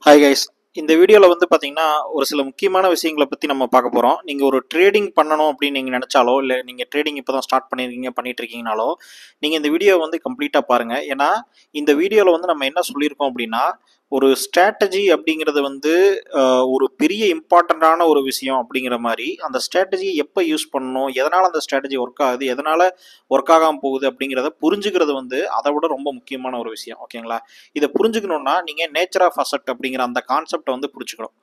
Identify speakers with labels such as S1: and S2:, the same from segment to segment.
S1: Hi guys. இந்த வீடியோவில் வந்து பார்த்தீங்கன்னா ஒரு சில முக்கியமான விஷயங்களை பற்றி நம்ம பார்க்க போகிறோம். நீங்கள் ஒரு ட்ரேடிங் பண்ணணும் அப்படின்னு நீங்கள் நினச்சாலோ, இல்லை நீங்கள் ட்ரேடிங் இப்போ தான் ஸ்டார்ட் பண்ணிட்டு இருக்கீங்கனாலோ, நீங்கள் இந்த வீடியோ வந்து கம்ப்ளீட்டாக பாருங்கள். ஏன்னா இந்த வீடியோவில் வந்து நம்ம என்ன சொல்லியிருக்கோம் அப்படின்னா, ஒரு ஸ்ட்ராட்டஜி அப்படிங்கிறது வந்து ஒரு பெரிய இம்பார்ட்டண்ட்டான ஒரு விஷயம் அப்படிங்கிற மாதிரி, அந்த ஸ்ட்ராட்டஜி எப்போ யூஸ் பண்ணணும், எதனால் அந்த ஸ்ட்ராட்டஜி ஒர்க் ஆகுது, எதனால் ஒர்க் ஆகாமல் போகுது அப்படிங்கிறத புரிஞ்சுக்கிறது வந்து அதை விட ரொம்ப முக்கியமான ஒரு விஷயம். ஓகேங்களா? இதை புரிஞ்சுக்கணுன்னா நீங்கள் நேச்சர் ஆஃப் அசெட் அப்படிங்கிற அந்த கான்செப்டை வந்து புரிஞ்சுக்கணும்.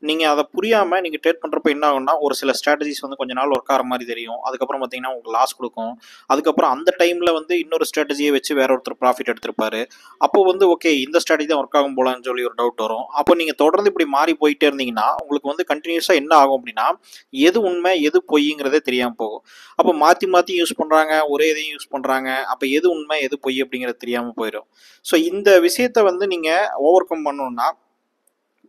S1: நீங்கள் அதை புரியாமல் நீங்கள் ட்ரேட் பண்ணுறப்ப என்ன ஆகும்னா, ஒரு சில ஸ்ட்ராட்டஜிஸ் வந்து கொஞ்ச நாள் ஒர்க் ஆகிற மாதிரி தெரியும். அதுக்கப்புறம் பார்த்தீங்கன்னா உங்களுக்கு லாஸ் கொடுக்கும். அதுக்கப்புறம் அந்த டைமில் வந்து இன்னொரு ஸ்ட்ராட்டஜியை வச்சு வேற ஒருத்தர் ப்ராஃபிட் எடுத்திருப்பாரு. அப்போ வந்து ஓகே, இந்த ஸ்ட்ராட்டஜி தான் ஒர்க் ஆகும் போலான்னு சொல்லி ஒரு டவுட் வரும். அப்போ நீங்கள் தொடர்ந்து இப்படி மாறி போயிட்டே இருந்தீங்கன்னா உங்களுக்கு வந்து கண்டினியூஸாக என்ன ஆகும் அப்படின்னா, எது உண்மை எது பொய்ங்கிறதே தெரியாமல் போகும். அப்போ மாற்றி மாற்றி யூஸ் பண்ணுறாங்க, ஒரே இதையும் யூஸ் பண்ணுறாங்க. அப்போ எது உண்மை எது பொய் அப்படிங்கிறது தெரியாமல் போயிடும். ஸோ இந்த விஷயத்தை வந்து நீங்கள் ஓவர் கம் பண்ணணும்னா,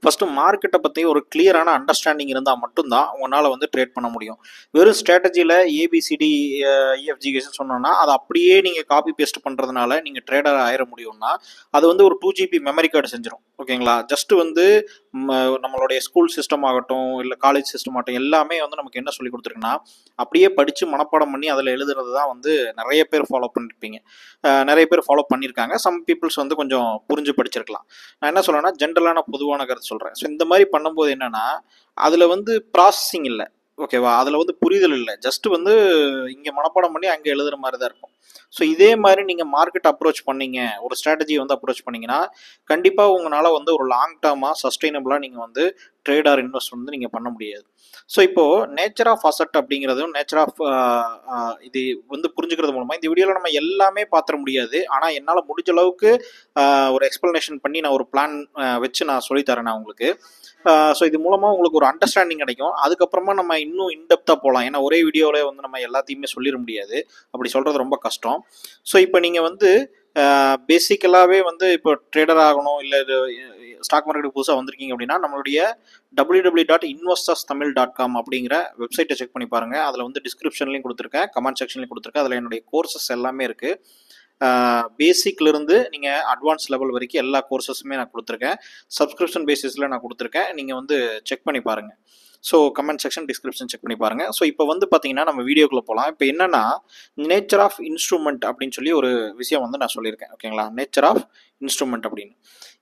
S1: ஃபஸ்ட்டு மார்க்கெட்டை பற்றி ஒரு கிளியரான அண்டர்ஸ்டாண்டிங் இருந்தால் மட்டும்தான் உங்களால் வந்து ட்ரேட் பண்ண முடியும். வெறும் ஸ்ட்ராட்டஜியில் ஏபிசிடி இஎஃப்ஜிஎஸ் சொன்னோன்னா அதை அப்படியே நீங்கள் காப்பி பேஸ்ட் பண்ணுறதுனால நீங்கள் ட்ரேடர் ஆயிட முடியும்னா, அது வந்து ஒரு 2GB மெமரி கார்டு செஞ்சிடும். ஓகேங்களா? ஜஸ்ட்டு வந்து நம்மளுடைய ஸ்கூல் சிஸ்டம் ஆகட்டும், இல்லை காலேஜ் சிஸ்டம் ஆகட்டும், எல்லாமே வந்து நமக்கு என்ன சொல்லி கொடுத்துருக்குன்னா, அப்படியே படித்து மனப்பாடம் பண்ணி அதில் எழுதுறது தான் வந்து நிறைய பேர் ஃபாலோ பண்ணியிருப்பீங்க. நிறைய பேர் ஃபாலோ பண்ணியிருக்காங்க. சம் பீப்புள்ஸ் வந்து கொஞ்சம் புரிஞ்சு படிச்சிருக்கலாம். நான் என்ன சொல்கிறேன்னா, ஜென்ரலான பொதுவான கருத்து சொல்கிறேன். ஸோ இந்த மாதிரி பண்ணும்போது என்னென்னா, அதில் வந்து ப்ராசஸிங் இல்லை. ஓகேவா? அதில் வந்து புரிதல் இல்லை. ஜஸ்ட்டு வந்து இங்கே மனப்பாடம் பண்ணி அங்கே எழுதுகிற மாதிரி தான் இருக்கும். ஸோ இதே மாதிரி நீங்கள் மார்க்கெட் அப்ரோச் பண்ணீங்க, ஒரு ஸ்ட்ராட்டஜி வந்து அப்ரோச் பண்ணிங்கன்னா, கண்டிப்பாக உங்களால் வந்து ஒரு லாங் டேர்மாக சஸ்டைனபிளாக நீங்கள் வந்து ட்ரேட் ஆர் இன்வெஸ்ட் வந்து நீங்கள் பண்ண முடியாது. ஸோ இப்போது நேச்சர் ஆஃப் அசெட் அப்படிங்கிறதும் நேச்சர் ஆஃப் இது வந்து புரிஞ்சுக்கிறது மூலமாக இந்த வீடியோவில் நம்ம எல்லாமே பார்த்துட முடியாது. ஆனால் என்னால் முடிஞ்ச அளவுக்கு ஒரு எக்ஸ்ப்ளனேஷன் பண்ணி நான் ஒரு பிளான் வச்சு நான் சொல்லித்தரேன் நான் உங்களுக்கு. ஸோ இது மூலமாக உங்களுக்கு ஒரு அண்டர்ஸ்டாண்டிங் கிடைக்கும். அதுக்கப்புறமா நம்ம இன்னும் இன்டெப்த்தாக போகலாம். ஏன்னா ஒரே வீடியோவில் வந்து நம்ம எல்லாத்தையுமே சொல்லிட முடியாது. அப்படி சொல்கிறது ரொம்ப கஷ்டம். ஸோ இப்போ நீங்கள் வந்து பேசிக்கலாகவே வந்து இப்போ ட்ரேடர் ஆகணும், இல்லை ஸ்டாக் மார்க்கெட்டுக்கு புதுசாக வந்திருக்கீங்க அப்படின்னா, நம்மளுடைய www.investorstamil.com அப்படிங்கிற வெப்சைட்டை செக் பண்ணி பாருங்கள். அதில் வந்து டிஸ்கிரிப்ஷன்லையும் கொடுத்துருக்கேன், கமெண்ட் செக்ஷன்லையும் கொடுத்துருக்கேன். அதில் என்னுடைய கோர்சஸ் எல்லாமே இருக்குது. பேசிக்லேருந்து நீங்கள் அட்வான்ஸ் லெவல் வரைக்கும் எல்லா கோர்சஸுமே நான் கொடுத்துருக்கேன். சப்ஸ்கிரிப்ஷன் பேசிஸில் நான் கொடுத்துருக்கேன். நீங்கள் வந்து செக் பண்ணி பாருங்கள். So comment section, description check பண்ணி பாருங்கள். ஸோ இப்போ வந்து பார்த்தீங்கன்னா நம்ம வீடியோக்குள்ளே போகலாம். இப்போ என்னென்னா, நேச்சர் ஆஃப் இன்ஸ்ட்ருமெண்ட் அப்படின்னு சொல்லி ஒரு விஷயம் வந்து நான் சொல்லியிருக்கேன். ஓகேங்களா? நேச்சர் ஆஃப் இன்ஸ்ட்ருமெண்ட் அப்படின்னு.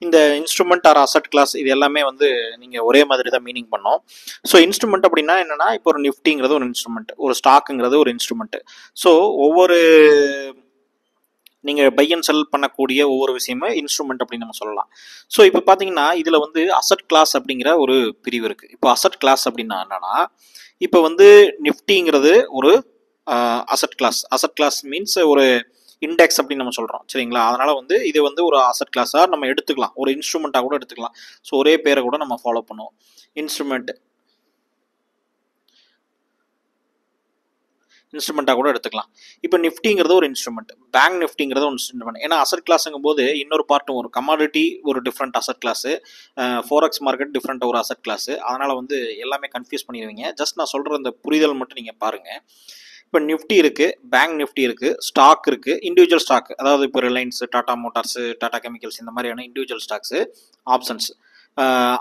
S1: இந்த இன்ஸ்ட்ருமெண்ட் ஆர் அசட் கிளாஸ் இது எல்லாமே வந்து நீங்கள் ஒரே மாதிரி தான் மீனிங் பண்ணோம். ஸோ இன்ஸ்ட்ருமெண்ட் அப்படின்னா என்னென்னா, இப்போ ஒரு நிஃப்டிங்கிறது ஒரு இன்ஸ்ட்ருமெண்ட், ஒரு ஸ்டாக்குங்கிறது ஒரு இன்ஸ்ட்ருமெண்ட். ஸோ ஒவ்வொரு நீங்கள் பை அண்ட் செல் பண்ணக்கூடிய ஒவ்வொரு விஷயமே இன்ஸ்ட்ருமெண்ட் அப்படின்னு நம்ம சொல்லலாம். ஸோ இப்போ பார்த்தீங்கன்னா இதில் வந்து அசட் கிளாஸ் அப்படிங்கிற ஒரு பிரிவு இருக்குது. இப்போ அசட் கிளாஸ் அப்படின்னா என்னன்னா, இப்போ வந்து நிஃப்டிங்கிறது ஒரு asset class. Asset class means ஒரு இண்டெக்ஸ் அப்படின்னு நம்ம சொல்கிறோம். சரிங்களா? அதனால் வந்து இது வந்து ஒரு அசட் கிளாஸாக நம்ம எடுத்துக்கலாம், ஒரு இன்ஸ்ட்ருமெண்ட்டாக கூட எடுத்துக்கலாம். ஸோ ஒரே பேரை கூட நம்ம ஃபாலோ பண்ணுவோம். இன்ஸ்ட்ருமெண்ட்டாக கூட எடுத்துக்கலாம். இப்போ நிஃப்டிங்கிறது ஒரு இன்ஸ்ட்ருமெண்ட், பேங்க் நிஃப்டிங்கிறது ஒரு இன்ஸ்ட்ருமெண்ட். ஏன்னா அசட் கிளாஸுங்கும் போது இன்னொரு பார்ட்டும் ஒரு கமாடிட்டி ஒரு different asset class, forex market different ஒரு அசட் கிளாஸு. அதனால் வந்து எல்லாமே கன்ஃபியூஸ் பண்ணிடுவீங்க. ஜஸ்ட் நான் சொல்கிற அந்த புரிதல் மட்டும் நீங்கள் பாருங்கள். இப்போ நிஃப்டி இருக்குது, பேங்க் நிஃப்டி இருக்குது, ஸ்டாக் இருக்குது, இண்டிவிஜுவல் ஸ்டாக், அதாவது இப்போ Reliance, Tata motors, Tata chemicals, இந்த மாதிரியான இண்டிவிஜுவல் ஸ்டாக்ஸு,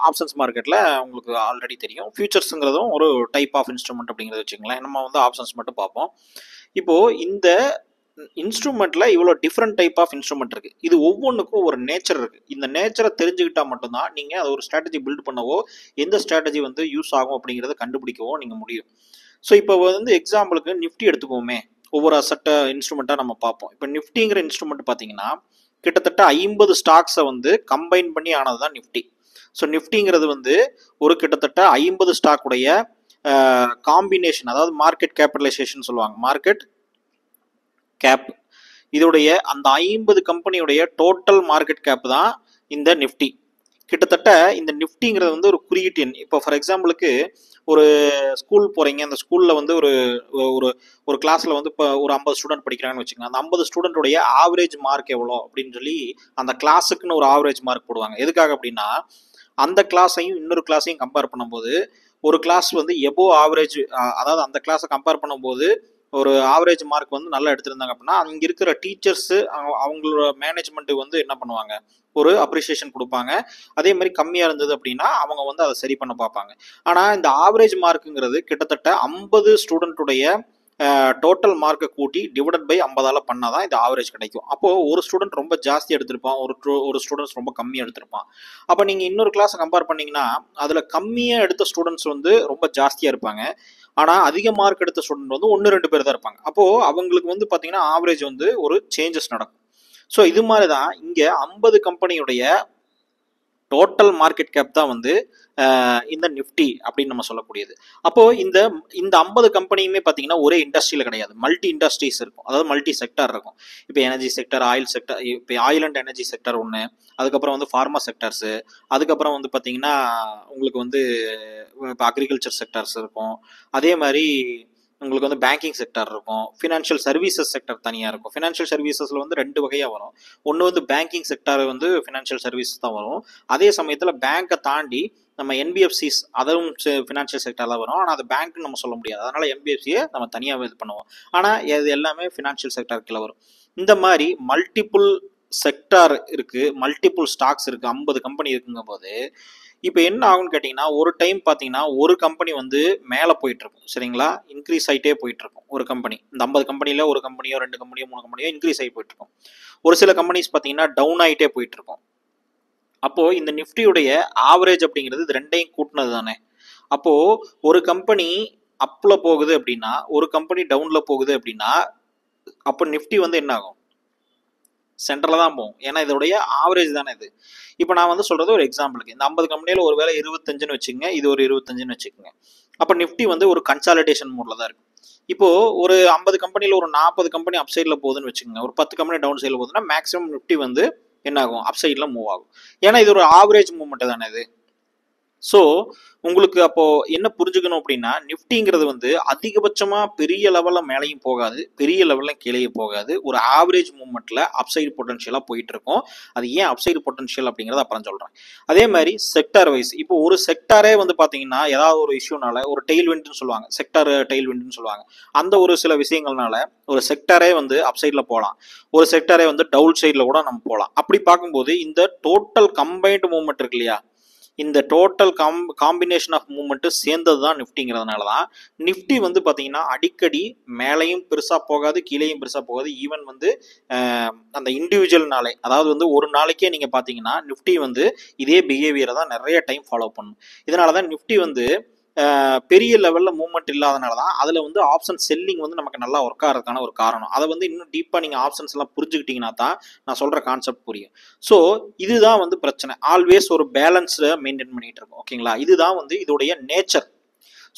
S1: ஆப்ஷன்ஸ் மார்க்கெட்டில் உங்களுக்கு ஆல்ரெடி தெரியும். ஃபியூச்சர்ஸுங்கிறதும் ஒரு டைப் ஆஃப் இன்ஸ்ட்ருமெண்ட் அப்படிங்கிறத வச்சுங்களேன். நம்ம வந்து ஆப்ஷன்ஸ் மட்டும் பார்ப்போம். இப்போது இந்த இன்ஸ்ட்ருமெண்ட்டில் இவ்வளோ டிஃப்ரெண்ட் டைப் ஆஃப் இன்ஸ்ட்ருமெண்ட் இருக்குது. இது ஒவ்வொன்றுக்கும் ஒரு நேச்சர் இருக்குது. இந்த நேச்சரை தெரிஞ்சுக்கிட்டால் மட்டும்தான் நீங்கள் அதை ஒரு ஸ்ட்ராட்டஜி பில்ட் பண்ணவோ, எந்த ஸ்ட்ராட்டஜி வந்து யூஸ் ஆகும் அப்படிங்கிறத கண்டுபிடிக்கவோ நீங்கள் முடியும். ஸோ இப்போ வந்து எக்ஸாம்பிளுக்கு நிஃப்டி எடுத்துக்கோமே, ஒவ்வொரு அசட்ட இன்ஸ்ட்ருமெண்ட்டாக நம்ம பார்ப்போம். இப்போ நிஃப்டிங்கிற இன்ஸ்ட்ருமெண்ட் பார்த்தீங்கன்னா கிட்டத்தட்ட 50 ஸ்டாக்ஸை வந்து கம்பைன் பண்ணி ஆனது தான் நிஃப்டி. ஸோ நிஃப்டிங்கிறது வந்து ஒரு கிட்டத்தட்ட 50 ஸ்டாக்குடைய காம்பினேஷன், அதாவது மார்க்கெட் கேபிட்டலைசேஷன் சொல்லுவாங்க, மார்க்கெட் கேப். இதோடைய அந்த 50 கம்பெனியுடைய டோட்டல் மார்க்கெட் கேப் தான் இந்த நிஃப்டி. கிட்டத்தட்ட இந்த நிஃப்டிங்கிறது வந்து ஒரு குறியீட்டு எண். இப்போ ஃபார் எக்ஸாம்பிளுக்கு ஒரு ஸ்கூல் போகிறீங்க, அந்த ஸ்கூலில் வந்து ஒரு ஒரு ஒரு கிளாஸில் வந்து இப்போ ஒரு 50 ஸ்டூடெண்ட் படிக்கிறாங்கன்னு வச்சுக்கோங்க. அந்த 50 ஸ்டூடெண்ட்டுடைய ஆவரேஜ் மார்க் எவ்வளோ அப்படின்னு சொல்லி அந்த கிளாஸுக்குன்னு ஒரு ஆவரேஜ் மார்க் போடுவாங்க. எதுக்காக அப்படின்னா, அந்த கிளாஸையும் இன்னொரு கிளாஸையும் கம்பேர் பண்ணும்போது ஒரு கிளாஸ் வந்து எபோவ் ஆவரேஜ், அதாவது அந்த கிளாஸை கம்பேர் பண்ணும்போது ஒரு ஆவரேஜ் மார்க் வந்து நல்லா எடுத்திருந்தாங்க அப்படின்னா அங்கே இருக்கிற டீச்சர்ஸு அவங்களோட மேனேஜ்மெண்ட்டுக்கு வந்து என்ன பண்ணுவாங்க, ஒரு அப்ரிசியேஷன் கொடுப்பாங்க. அதே மாதிரி கம்மியாக இருந்தது அப்படின்னா அவங்க வந்து அதை சரி பண்ண பார்ப்பாங்க. ஆனால் இந்த ஆவரேஜ் மார்க்குங்கிறது கிட்டத்தட்ட 50 ஸ்டூடெண்ட்டுடைய டோட்டல் மார்க்கை கூட்டி டிவைடட் பை 50ஆல் பண்ணால் தான் இந்த ஆவரேஜ் கிடைக்கும். அப்போது ஒரு ஸ்டூடெண்ட் ரொம்ப ஜாஸ்தி எடுத்திருப்பான், ஒரு ஸ்டூடெண்ட்ஸ் ரொம்ப கம்மியாக எடுத்திருப்பான். அப்போ நீங்கள் இன்னொரு கிளாஸை கம்பேர் பண்ணிங்கன்னா அதில் கம்மியாக எடுத்த ஸ்டூடெண்ட்ஸ் வந்து ரொம்ப ஜாஸ்தியாக இருப்பாங்க. ஆனால் அதிக மார்க் எடுத்த ஸ்டூடெண்ட் வந்து 1-2 பேர் தான் இருப்பாங்க. அப்போது அவங்களுக்கு வந்து பார்த்தீங்கன்னா ஆவரேஜ் வந்து ஒரு சேஞ்சஸ் நடக்கும். ஸோ இது மாதிரி தான் இங்கே 50 கம்பெனியுடைய டோட்டல் மார்க்கெட் கேப் தான் வந்து இந்த நிஃப்டி அப்படின்னு நம்ம சொல்லக்கூடியது. அப்போது இந்த 50 கம்பெனியுமே பார்த்தீங்கன்னா ஒரே இண்டஸ்ட்ரியில் கிடையாது, மல்டி இண்டஸ்ட்ரீஸ் இருக்கும், அதாவது மல்டி செக்டர் இருக்கும். இப்போ எனர்ஜி செக்டர், ஆயில் செக்டர், இப்போ ஆயில் அண்ட் எனர்ஜி செக்டர் ஒன்று, அதுக்கப்புறம் வந்து ஃபார்மா செக்டர்ஸு, அதுக்கப்புறம் வந்து பார்த்தீங்கன்னா உங்களுக்கு வந்து இப்போ அக்ரிகல்ச்சர் செக்டர்ஸ் இருக்கும். அதே மாதிரி உங்களுக்கு வந்து பேங்கிங் செக்டர் இருக்கும், ஃபினான்ஷியல் சர்வீசஸ் செக்டர் தனியாக இருக்கும். ஃபினான்ஷியல் சர்வீசஸில் வந்து 2 வகையாக வரும். ஒன்று வந்து பேங்கிங் செக்டர் வந்து ஃபினான்ஷியல் சர்வீஸ் தான் வரும். அதே சமயத்தில் பேங்க்கை தாண்டி நம்ம என்பிஎஃப்சிஸ் அதுவும் ஃபினான்ஷியல் செக்டர் தான் வரும். ஆனால் அது பேங்க்னு நம்ம சொல்ல முடியாது, அதனால என்பிஎஃப்சியை நம்ம தனியாக இது பண்ணுவோம். ஆனால் இது எல்லாமே ஃபினான்ஷியல் செக்டர் கீழே வரும். இந்த மாதிரி மல்டிபிள் செக்டார் இருக்குது, மல்டிபிள் ஸ்டாக்ஸ் இருக்குது, 50 கம்பெனி இருக்குங்கும் போது இப்போ என்ன ஆகும்னு கேட்டிங்கன்னா ஒரு டைம் பார்த்தீங்கன்னா ஒரு கம்பெனி வந்து மேலே போயிட்டுருக்கும், சரிங்களா, இன்க்ரீஸ் ஆகிட்டே போயிட்டுருக்கும். ஒரு கம்பெனி, இந்த 50 கம்பெனியில் ஒரு கம்பெனியோ 2 கம்பெனியோ 3 கம்பெனியோ இன்க்ரீஸ் ஆகி போயிட்டுருக்கும். ஒரு சில கம்பெனிஸ் பார்த்தீங்கன்னா டவுன் ஆகிட்டே போயிட்டுருக்கும். அப்போது இந்த நிஃப்டியுடைய ஆவரேஜ் அப்படிங்கிறது இது ரெண்டையும் கூட்டினது தானே. அப்போது ஒரு கம்பெனி அப்பில் போகுது அப்படின்னா ஒரு கம்பெனி டவுனில் போகுது அப்படின்னா அப்போ நிஃப்டி வந்து என்ன ஆகும், சென்டரில் தான் போகும். ஏன்னா இதோடைய ஆவரேஜ் தானே இது. இப்போ நான் வந்து சொல்கிறது ஒரு எக்ஸாம்பிளுக்கு, இந்த 50 கம்பெனியில் ஒரு வேலை 25ன்னு வச்சுக்கோங்க, இது ஒரு 25ன்னு வச்சுக்கோங்க. அப்போ நிஃப்டி வந்து ஒரு கன்சாலிடேஷன் மோடில் தான் இருக்குது. இப்போது ஒரு 50 கம்பெனியில் ஒரு 40 கம்பெனி அப் சைடில் போகுதுன்னு வச்சுக்கோங்க, ஒரு 10 கம்பெனி டவுன் சைடில் போகுதுன்னா மேக்ஸிமம் நிஃப்டி வந்து என்ன ஆகும், அப் சைடில் மூவ் ஆகும். ஏன்னா இது ஒரு ஆவரேஜ் மூவ்மெண்ட் தானே இது. ஸோ உங்களுக்கு அப்போது என்ன புரிஞ்சுக்கணும் அப்படின்னா நிஃப்டிங்கிறது வந்து அதிகபட்சமாக பெரிய லெவலில் மேலேயும் போகாது, பெரிய லெவலில் கீழேயும் போகாது, ஒரு ஆவரேஜ் மூவ்மெண்ட்டில் அப்சைடு பொட்டன்ஷியலாக போயிட்டு இருக்கும். அது ஏன் அப்சைடு பொட்டன்ஷியல் அப்படிங்கிறத அப்புறம் சொல்கிறேன். அதே மாதிரி செக்டார் வைஸ் இப்போ ஒரு செக்டாரே வந்து பார்த்தீங்கன்னா ஏதாவது ஒரு இஷ்யூனால ஒரு டெயில் விண்ட்னு சொல்லுவாங்க, செக்டார் டெயில் விண்ட்னு சொல்லுவாங்க, அந்த ஒரு சில விஷயங்கள்னால ஒரு செக்டாரே வந்து அப்சைடில் போகலாம், ஒரு செக்டாரே வந்து டவுன் சைடில் கூட நம்ம போகலாம். அப்படி பார்க்கும்போது இந்த டோட்டல் கம்பைன்டு மூவ்மெண்ட் இருக்கு இல்லையா, இந்த டோட்டல் காம்பினேஷன் ஆஃப் மூவ்மெண்ட்டு சேர்ந்தது தான் நிஃப்டிங்கிறதுனால தான் நிஃப்டி வந்து பார்த்தீங்கன்னா அடிக்கடி மேலேயும் பெருசாக போகாது, கீழேயும் பெருசாக போகாது. ஈவன் வந்து அந்த இண்டிவிஜுவல் நாளே, அதாவது வந்து ஒரு நாளைக்கே நீங்கள் பார்த்தீங்கன்னா நிஃப்டி வந்து இதே பிஹேவியரை தான் நிறைய டைம் ஃபாலோ பண்ணும். இதனால தான் நிஃப்டி வந்து பெரிய லெவலில் மூவ்மெண்ட் இல்லாதனால தான் அதில் வந்து ஆப்ஷன் செல்லிங் வந்து நமக்கு நல்லா ஒர்க் ஆகிறதுக்கான ஒரு காரணம். அதை வந்து இன்னும் டீப்பாக நீங்கள் ஆப்ஷன்ஸ் எல்லாம் புரிஞ்சுக்கிட்டீங்கன்னா தான் நான் சொல்கிற கான்செப்ட் புரியும். ஸோ இதுதான் வந்து பிரச்சனை, ஆல்வேஸ் ஒரு பேலன்ஸை மெயின்டைன் பண்ணிட்டு இருக்கோம். ஓகேங்களா, இதுதான் வந்து இதோடைய நேச்சர்.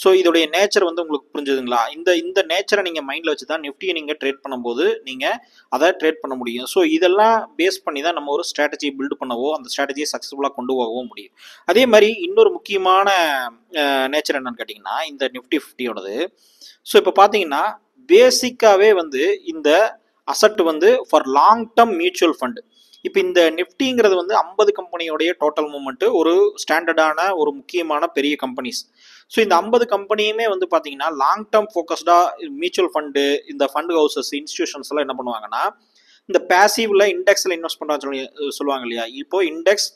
S1: ஸோ இதோடைய நேச்சர் வந்து உங்களுக்கு புரிஞ்சுதுங்களா. இந்த நேச்சரை நீங்கள் மைண்டில் வச்சு தான் நிஃப்டியை நீங்கள் ட்ரேட் பண்ணும்போது நீங்கள் அதை ட்ரேட் பண்ண முடியும். ஸோ இதெல்லாம் பேஸ் பண்ணி தான் நம்ம ஒரு ஸ்ட்ராட்டஜி பில்டு பண்ணவோ அந்த ஸ்ட்ராட்டஜியை சக்ஸஸ்ஃபுல்லாக கொண்டு போகவும் முடியும். அதே மாதிரி இன்னொரு முக்கியமான நேச்சர் என்னன்னு கேட்டிங்கன்னா இந்த நிஃப்டி 50யோடது. ஸோ இப்போ பார்த்தீங்கன்னா பேசிக்காகவே வந்து இந்த அசட் வந்து for long term mutual fund. இப்போ இந்த நிஃப்டிங்கிறது வந்து 50 கம்பெனியோடைய டோட்டல் மூவ்மெண்ட்டு ஒரு ஸ்டாண்டர்டான ஒரு முக்கியமான பெரிய கம்பெனிஸ். ஸோ இந்த 50 கம்பெனியுமே வந்து பார்த்தீங்கன்னா லாங் டேர்ம் ஃபோக்கஸ்டாக மியூச்சுவல் ஃபண்டு, இந்த ஃபண்ட் ஹவுசஸ், இன்ஸ்டியூஷன்ஸ் எல்லாம் என்ன பண்ணுவாங்கன்னா இந்த பேசிவ்ல இண்டெக்ஸில் இன்வெஸ்ட் பண்ணுறான்னு சொல்லுவாங்க இல்லையா. இப்போ இண்டெக்ஸ்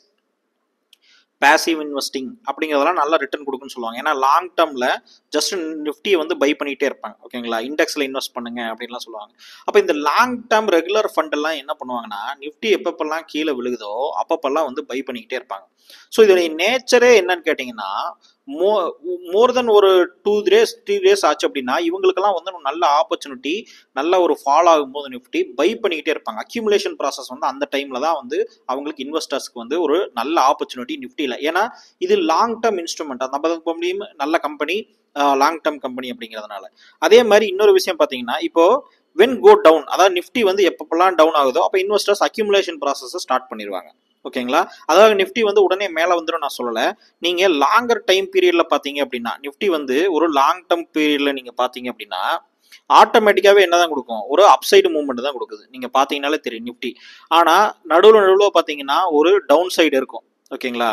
S1: பேசிவ் இன்வெஸ்டிங் அப்படிங்கிறதெல்லாம் நல்லா ரிட்டர்ன் கொடுக்குன்னு சொல்லுவாங்க. ஏன்னா லாங் டேர்மில் ஜஸ்ட் நிஃப்டியை வந்து பை பண்ணிகிட்டே இருப்பாங்க. ஓகேங்களா, இண்டெக்ஸில் இன்வெஸ்ட் பண்ணுங்க அப்படின்லாம் சொல்லுவாங்க. அப்போ இந்த லாங் டேர்ம் ரெகுலர் ஃபண்டெல்லாம் என்ன பண்ணுவாங்கன்னா நிஃப்டி எப்பப்பெல்லாம் கீழே விழுகுதோ அப்பப்பெல்லாம் வந்து பை பண்ணிக்கிட்டே இருப்பாங்க. ஸோ இதோடைய நேச்சரே என்னன்னு கேட்டிங்கன்னா மோர் தென் ஒரு 2 days 3 days ஆச்சு அப்படின்னா இவங்களுக்கெல்லாம் வந்து நல்ல ஆப்பர்ச்சுனிட்டி, நல்ல ஒரு ஃபால் ஆகும்போது நிஃப்டி பை பண்ணிக்கிட்டே இருப்பாங்க. அக்யூமுலேஷன் ப்ராசஸ் வந்து அந்த டைமில் தான் வந்து அவங்களுக்கு இன்வெஸ்டர்ஸ்க்கு வந்து ஒரு நல்ல ஆப்பர்ச்சுனிட்டி நிஃப்டியில். ஏன்னா இது லாங் டேர்ம் இன்ஸ்ட்ருமெண்ட், அந்த 50 கம்பெனியும் நல்ல கம்பெனி, லாங் டேர்ம் கம்பெனி அப்படிங்கிறதுனால. அதே மாதிரி இன்னொரு விஷயம் பார்த்தீங்கன்னா இப்போ வென் கோ டவுன், அதாவது நிஃப்டி வந்து எப்பப்பெல்லாம் டவுன் ஆகுதோ அப்போ இன்வெஸ்டர்ஸ் அக்யூமுலேஷன் ப்ராசஸை ஸ்டார்ட் பண்ணிடுவாங்க. ஓகேங்களா, அதாவது நிஃப்டி வந்து உடனே மேலே வந்துடும் நான் சொல்லலை. நீங்கள் லாங்கர் டைம் பீரியடில் பார்த்தீங்க அப்படின்னா நிஃப்டி வந்து ஒரு லாங் டேர்ம் பீரியடில் நீங்கள் பார்த்தீங்க அப்படின்னா ஆட்டோமேட்டிக்காகவே என்ன தான் கொடுக்கும், ஒரு அப்சைடு மூவ்மெண்ட் தான் கொடுக்குது. நீங்கள் பார்த்தீங்கன்னாலே தெரியும் நிஃப்டி. ஆனால் நடுவில் பார்த்தீங்கன்னா ஒரு டவுன் சைடு இருக்கும். ஓகேங்களா,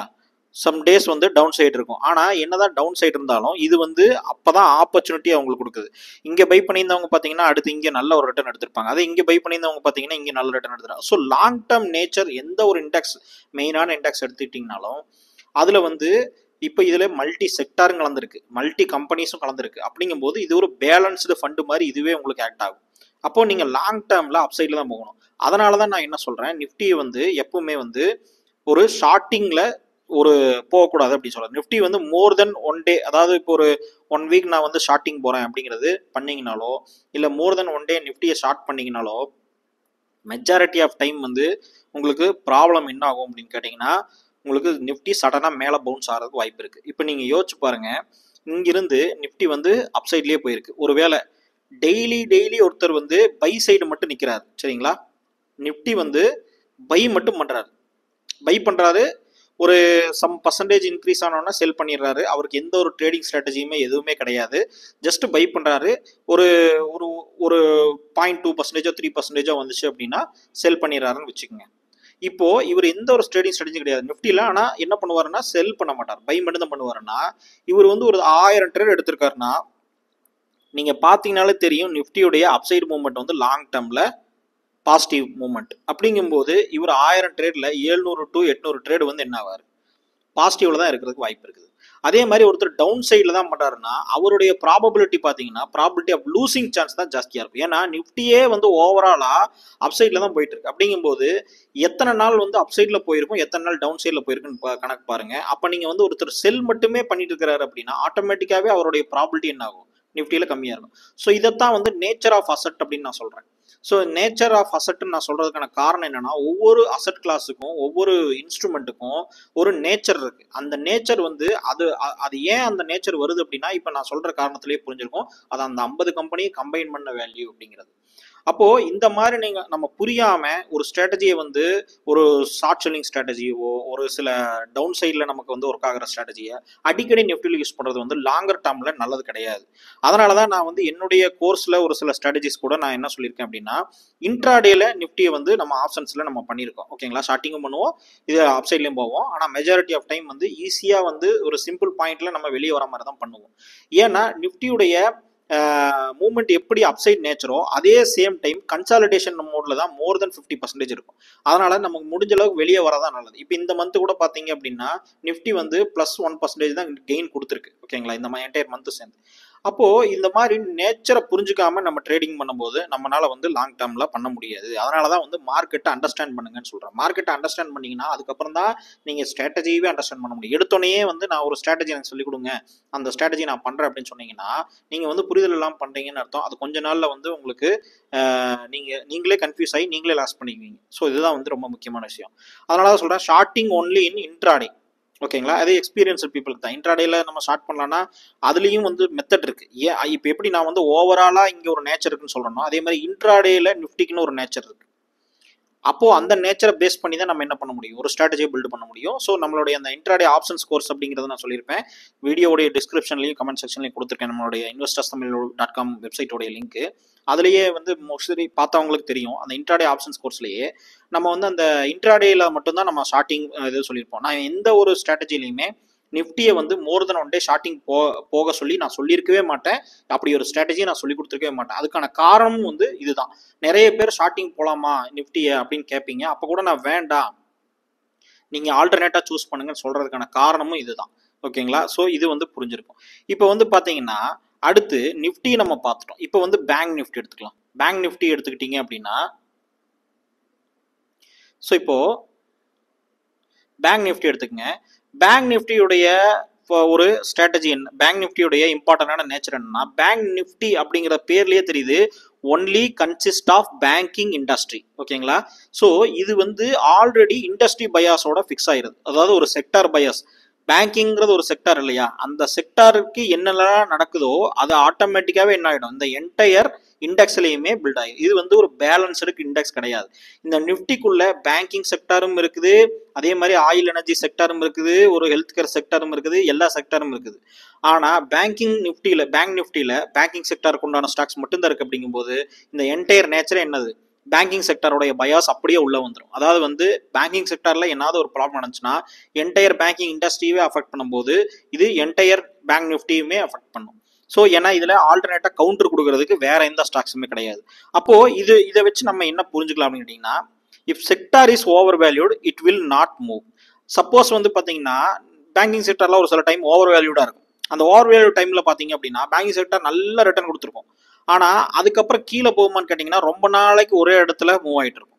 S1: சம் டேஸ் வந்து டவுன் சைடு இருக்கும். ஆனால் என்னதான் டவுன் சைடு இருந்தாலும் இது வந்து அப்பதான் ஆப்பர்ச்சுனிட்டி அவங்களுக்கு கொடுக்குது. இங்கே பை பண்ணியிருந்தவங்க பார்த்தீங்கன்னா அடுத்து இங்கே நல்ல ஒரு ரிட்டர்ன் எடுத்திருப்பாங்க. அதே இங்கே பை பண்ணியிருந்தவங்க பார்த்தீங்கன்னா இங்கே நல்ல ரிட்டர்ன் எடுத்துருக்காங்க. ஸோ லாங் டேர்ம் நேச்சர் எந்த ஒரு இண்டெக்ஸ் மெயினான இண்டெக்ஸ் எடுத்துக்கிட்டிங்கனாலும் அதில் வந்து இப்போ இதில் மல்டி செக்டாரும் கலந்துருக்கு, மல்டி கம்பெனிஸும் கலந்துருக்கு. அப்படிங்கும்போது இது ஒரு பேலன்ஸ்டு ஃபண்டு மாதிரி இதுவே உங்களுக்கு ஆக்ட் ஆகும். அப்போ நீங்கள் லாங் டேர்மில் அப்சைடில் தான் போகணும். அதனால தான் நான் என்ன சொல்கிறேன், நிஃப்டியை வந்து எப்பவுமே வந்து ஒரு ஷார்ட்டிங்கில் ஒரு போகக்கூடாது அப்படின்னு சொல்கிறேன். நிஃப்டி வந்து மோர் தென் ஒன் டே, அதாவது இப்போ ஒரு 1 வீக் நான் வந்து ஷார்ட்டிங் போகிறேன் அப்படிங்கிறது பண்ணிங்கனாலோ இல்லை மோர் தென் ஒன் டே நிஃப்டியை ஷார்ட் பண்ணிங்கனாலோ மெஜாரிட்டி ஆஃப் டைம் வந்து உங்களுக்கு ப்ராப்ளம் என்ன ஆகும் அப்படின்னு கேட்டிங்கன்னா உங்களுக்கு நிஃப்டி சடனாக மேலே பவுன்ஸ் ஆகிறதுக்கு வாய்ப்பு இருக்குது. இப்போ நீங்கள் யோசிச்சு பாருங்கள், இங்கிருந்து நிஃப்டி வந்து அப்சைட்லேயே போயிருக்கு. ஒருவேளை டெய்லி ஒருத்தர் வந்து பை சைடு மட்டும் நிற்கிறாரு, சரிங்களா, நிஃப்டி வந்து பை மட்டும் பண்ணுறாரு, பை பண்ணுறாரு, ஒரு சம் பர்சன்டேஜ் இன்க்ரீஸ் ஆனோன்னா செல் பண்ணிடுறாரு. அவருக்கு எந்த ஒரு ட்ரேடிங் ஸ்ட்ராட்டஜியுமே எதுவுமே கிடையாது, ஜஸ்ட் பை பண்ணுறாரு. ஒரு ஒரு ஒரு 0.2% 3% வந்துச்சு அப்படின்னா செல் பண்ணிடுறாருன்னு வச்சுக்கோங்க. இப்போ இவர் எந்த ஒரு ட்ரேடிங் ஸ்ட்ராட்டஜி கிடையாது நிஃப்டியில். ஆனால் என்ன பண்ணுவாருன்னா செல் பண்ண மாட்டார், பை மட்டும் தான் பண்ணுவாருன்னா. இவர் வந்து ஒரு 1000 ட்ரேட் எடுத்திருக்காருன்னா நீங்கள் பார்த்தீங்கனாலே தெரியும் நிஃப்டியுடைய அப்சைடு மூவ்மெண்ட் வந்து லாங் டேர்மில் பாசிட்டிவ் மூவ்மெண்ட். அப்படிங்கும்போது இவர் 1000 ட்ரேடில் 700 to 800 ட்ரேடு வந்து என்ன ஆவார், பாசிட்டிவ்ல தான் இருக்கிறதுக்கு வாய்ப்பு இருக்குது. அதே மாதிரி ஒருத்தர் டவுன் சைடில் தான் பண்ணுறாருன்னா அவருடைய ப்ராபபிலிட்டி பார்த்தீங்கன்னா ப்ராபபிலிட்டி ஆஃப் லூசிங் சான்ஸ் தான் ஜாஸ்தியாக இருக்கும். ஏன்னா நிஃப்டியே வந்து ஓவராலாக அப்சைடில் தான் போயிட்டு இருக்கு. அப்படிங்கும்போது எத்தனை நாள் வந்து அப்சைடில் போயிருக்கும், எத்தனை நாள் டவுன் சைடில் போயிருக்குன்னு கணக்கு பாருங்க. அப்போ நீங்கள் வந்து ஒருத்தர் செல் மட்டுமே பண்ணிட்டு இருக்கிறாரு அப்படின்னா ஆட்டோமேட்டிக்காகவே அவருடைய ப்ராபபிலிட்டி என்ன ஆகும், நிஃப்டியில் கம்மியாக இருக்கும். ஸோ இதைத்தான் வந்து நேச்சர் ஆஃப் அசட் அப்படின்னு நான் சொல்கிறேன். ஸோ நேச்சர் ஆஃப் அசட்னு நான் சொல்றதுக்கான காரணம் என்னன்னா ஒவ்வொரு அசட் கிளாஸுக்கும் ஒவ்வொரு இன்ஸ்ட்ருமெண்ட்டுக்கும் ஒரு நேச்சர் இருக்கு. அந்த நேச்சர் வந்து அது ஏன் அந்த நேச்சர் வருது அப்படின்னா இப்போ நான் சொல்ற காரணத்திலேயே புரிஞ்சிருக்கும், அது அந்த 50 கம்பெனியை கம்பைன் பண்ண வேல்யூ அப்படிங்கிறது. அப்போ இந்த மாதிரி நம்ம புரியாம ஒரு ஸ்ட்ராட்டஜியை வந்து ஒரு ஷார்ட் செல்லிங் ஸ்ட்ராட்டஜியோ ஒரு சில டவுன் சைடில் நமக்கு வந்து ஒர்க் ஆகிற ஸ்ட்ராட்டஜியை அடிக்கடி நிஃப்டியில் யூஸ் பண்றது வந்து லாங்கர் டேர்ம்ல நல்லது கிடையாது. அதனாலதான் நான் வந்து என்னுடைய கோர்ஸ்ல ஒரு சில ஸ்ட்ராட்டஜிஸ் கூட நான் என்ன சொல்லியிருக்கேன் அப்படின்னா இன்ட்ராடேல நிஃப்டியை வந்து நம்ம ஆப்ஷன்ஸ்ல நம்ம பண்ணியிருக்கோம், ஓகேங்களா. ஷார்ட்டிங்கும் பண்ணுவோம், இது அப்சைட்லயும் போவோம். ஆனா மெஜாரிட்டி ஆஃப் டைம் வந்து ஈஸியா வந்து ஒரு சிம்பிள் பாயிண்ட்ல நம்ம வெளியே வர மாதிரி தான் பண்ணுவோம். ஏன்னா நிஃப்டியுடைய மூவ்மெண்ட் எப்படி அப்சைட் நேச்சரோ அதே சேம் டைம் கன்சாலிடேஷன் மோட்ல தான் மோர் தென் 50% இருக்கும். அதனால நமக்கு முடிஞ்ச அளவுக்கு வெளியே வரதான் நல்லது. இப்போ இந்த மந்த் கூட பாத்தீங்க அப்படின்னா நிஃப்டி வந்து +1% தான் கெயின் கொடுத்துருக்கு, ஓகேங்களா, இந்த என்டையர் மந்த் சேர்ந்து. அப்போ இந்த மாதிரி நேச்சரை புரிஞ்சுக்காம நம்ம ட்ரேடிங் பண்ணும்போது நம்மளால வந்து லாங் டேர்ம்ல பண்ண முடியாது. அதனாலதான் வந்து மார்க்கெட்டை அண்டர்ஸ்டாண்ட் பண்ணுங்கன்னு சொல்றேன். மார்க்கெட்டை அண்டர்ஸ்டாண்ட் பண்ணீங்கன்னா அதுக்கப்புறம் தான் நீங்க ஸ்ட்ராட்டஜியவே அண்டர்ஸ்டாண்ட் பண்ண முடியும். எடுத்தோடனே வந்து நான் ஒரு ஸ்ட்ராட்டஜி எனக்கு சொல்லிக் கொடுங்க, அந்த ஸ்ட்ராட்டஜி நான் பண்றேன் அப்படின்னு சொன்னீங்கன்னா நீங்க வந்து புரிதல் எல்லாம் பண்றீங்கன்னு அர்த்தம். அது கொஞ்ச நாள்ல வந்து உங்களுக்கு நீங்களே கன்ஃபியூஸ் ஆகி நீங்களே லாஸ் பண்ணிக்குவீங்க. ஸோ இதுதான் வந்து ரொம்ப முக்கியமான விஷயம். அதனால சொல்றேன் ஷார்ட்டிங் ஒன்லி இன் இன்ட்ராடே, ஓகேங்களா. அதே எக்ஸ்பீரியன்ஸ் பீப்புளுக்கு தான். இன்ட்ராடேல நம்ம ஸ்டார்ட் பண்ணலாம்னா அதுலேயும் வந்து மெத்தட் இருக்கு. ஏன் இப்போ எப்படி நான் வந்து ஓவராலா இங்கே ஒரு நேச்சர் இருக்குன்னு சொல்றேனோ அதே மாதிரி இன்ட்ராடேல நிஃப்டிக்குன்னு ஒரு நேச்சர் இருக்கு. அப்போ அந்த நேச்சரை பேஸ் பண்ணி தான் நம்ம என்ன பண்ண முடியும், ஒரு ஸ்ட்ராட்டஜியை பில்ட் பண்ண முடியும். ஸோ நம்மளுடைய அந்த இன்ட்ராடே ஆப்ஷன்ஸ் கோர்ஸ் அப்படிங்கிறத நான் சொல்லியிருப்பேன். வீடியோடைய டிஸ்கிரிப்ஷன்லையும் கமெண்ட் செக்ஷன்லையும் கொடுத்துருக்கேன் நம்மளுடைய investors.com வெப்சைட்டோடைய லிங்க். அதுலேயே வந்து மோஸ்ட்லி பார்த்தவங்களுக்கு தெரியும், அந்த இன்ட்ராடே ஆப்ஷன்ஸ் கோர்ஸ்லேயே நம்ம வந்து அந்த இன்ட்ராடேல மட்டும்தான் நம்ம ஷார்ட்டிங் இது சொல்லியிருப்போம். நான் எந்த ஒரு ஸ்ட்ராட்டஜிலையுமே நிஃப்டியை வந்து மோர் தென் ஒன் டே ஷார்ட்டிங் போக சொல்லி நான் சொல்லியிருக்கவே மாட்டேன். அப்படி ஒரு ஸ்ட்ராட்டஜியை நான் சொல்லி கொடுத்துருக்கவே மாட்டேன். அதுக்கான காரணமும் வந்து இதுதான். நிறைய பேர் ஷார்ட்டிங் போகலாமா நிஃப்டியை அப்படின்னு கேட்பீங்க. அப்போ கூட நான் வேண்டாம், நீங்கள் ஆல்டர்னேட்டாக சூஸ் பண்ணுங்கன்னு சொல்கிறதுக்கான காரணமும் இதுதான், ஓகேங்களா. ஸோ இது வந்து புரிஞ்சிருக்கும். இப்போ வந்து பார்த்தீங்கன்னா அடுத்து நிஃப்டி நம்ம பார்த்துட்டோம். இப்போ வந்து பேங்க் நிஃப்டி எடுத்துக்கலாம். பேங்க் நிஃப்டி எடுத்துக்கிட்டீங்க அப்படின்னா ஸோ இப்போ பேங்க் நிஃப்டி எடுத்துக்கங்க. பேங்க் நிஃப்டியுடைய ஒரு ஸ்ட்ராட்டஜி என்ன, பேங்க் நிஃப்டியுடைய இம்பார்ட்டன்டான நேச்சர் என்னன்னா பேங்க் நிஃப்டி அப்படிங்கிற பேர்லயே தெரியுது only consist of banking industry, ஓகேங்களா. ஸோ இது வந்து ஆல்ரெடி இண்டஸ்ட்ரி பயாஸோட ஃபிக்ஸ் ஆயிருது. அதாவது ஒரு செக்டார் பயாஸ், பேங்கிங்கிறது ஒரு செக்டார் இல்லையா, அந்த செக்டாருக்கு என்னெல்லாம் நடக்குதோ அது ஆட்டோமேட்டிக்காவே என்ன ஆகிடும், இந்த என்டையர் இண்டெக்ஸ்லையுமே பில்ட் ஆகிடும். இது வந்து ஒரு பேலன்ஸ்டு இண்டெக்ஸ் கிடையாது. இந்த நிஃப்டிக்குள்ள பேங்கிங் செக்டாரும் இருக்குது, அதே மாதிரி ஆயில் எனர்ஜி செக்டாரும் இருக்குது, ஒரு ஹெல்த் கேர் செக்டாரும் இருக்குது, எல்லா செக்டாரும் இருக்குது. ஆனால் பேங்க் நிஃப்டியில் பேங்கிங் செக்டாருக்கு உண்டான ஸ்டாக்ஸ் மட்டும்தான் இருக்கு. அப்படிங்கும்போது இந்த என்டையர் நேச்சரே என்னது, பேங்கிங் செக்டரோடைய பயாஸ் அப்படியே உள்ள வந்துடும். அதாவது வந்து பேங்கிங் செக்டர்ல ஏதாவது ஒரு ப்ராப்ளம் நடந்துச்சுன்னா என்டையர் பேங்கிங் இண்டஸ்ட்ரியே அஃபெக்ட் பண்ணும்போது இது என்டையர் பேங்க் நிஃப்டியுமே அஃபெக்ட் பண்ணும். ஸோ ஏன்னா இதுல ஆல்டர்னேட்டா கவுண்டர் கொடுக்கறதுக்கு வேற எந்த ஸ்டாக்ஸுமே கிடையாது. அப்போ இதை வச்சு நம்ம என்ன புரிஞ்சுக்கலாம் அப்படின்னு கேட்டீங்கன்னா, if sector is over valued it will not move. Suppose வந்து பாத்தீங்கன்னா பேங்கிங் செக்டர்ல ஒரு சில டைம் ஓவர் வேல்யூடா இருக்கும். அந்த ஓவர் வேல்யூ டைம்ல பாத்தீங்க அப்படின்னா பேங்கிங் செக்டர் நல்ல ரிட்டர்ன் கொடுத்துருக்கும். ஆனா அதுக்கப்புறம் கீழே போகுமான்னு கேட்டீங்கன்னா ரொம்ப நாளைக்கு ஒரே இடத்துல மூவ் ஆயிட்டு இருக்கும்.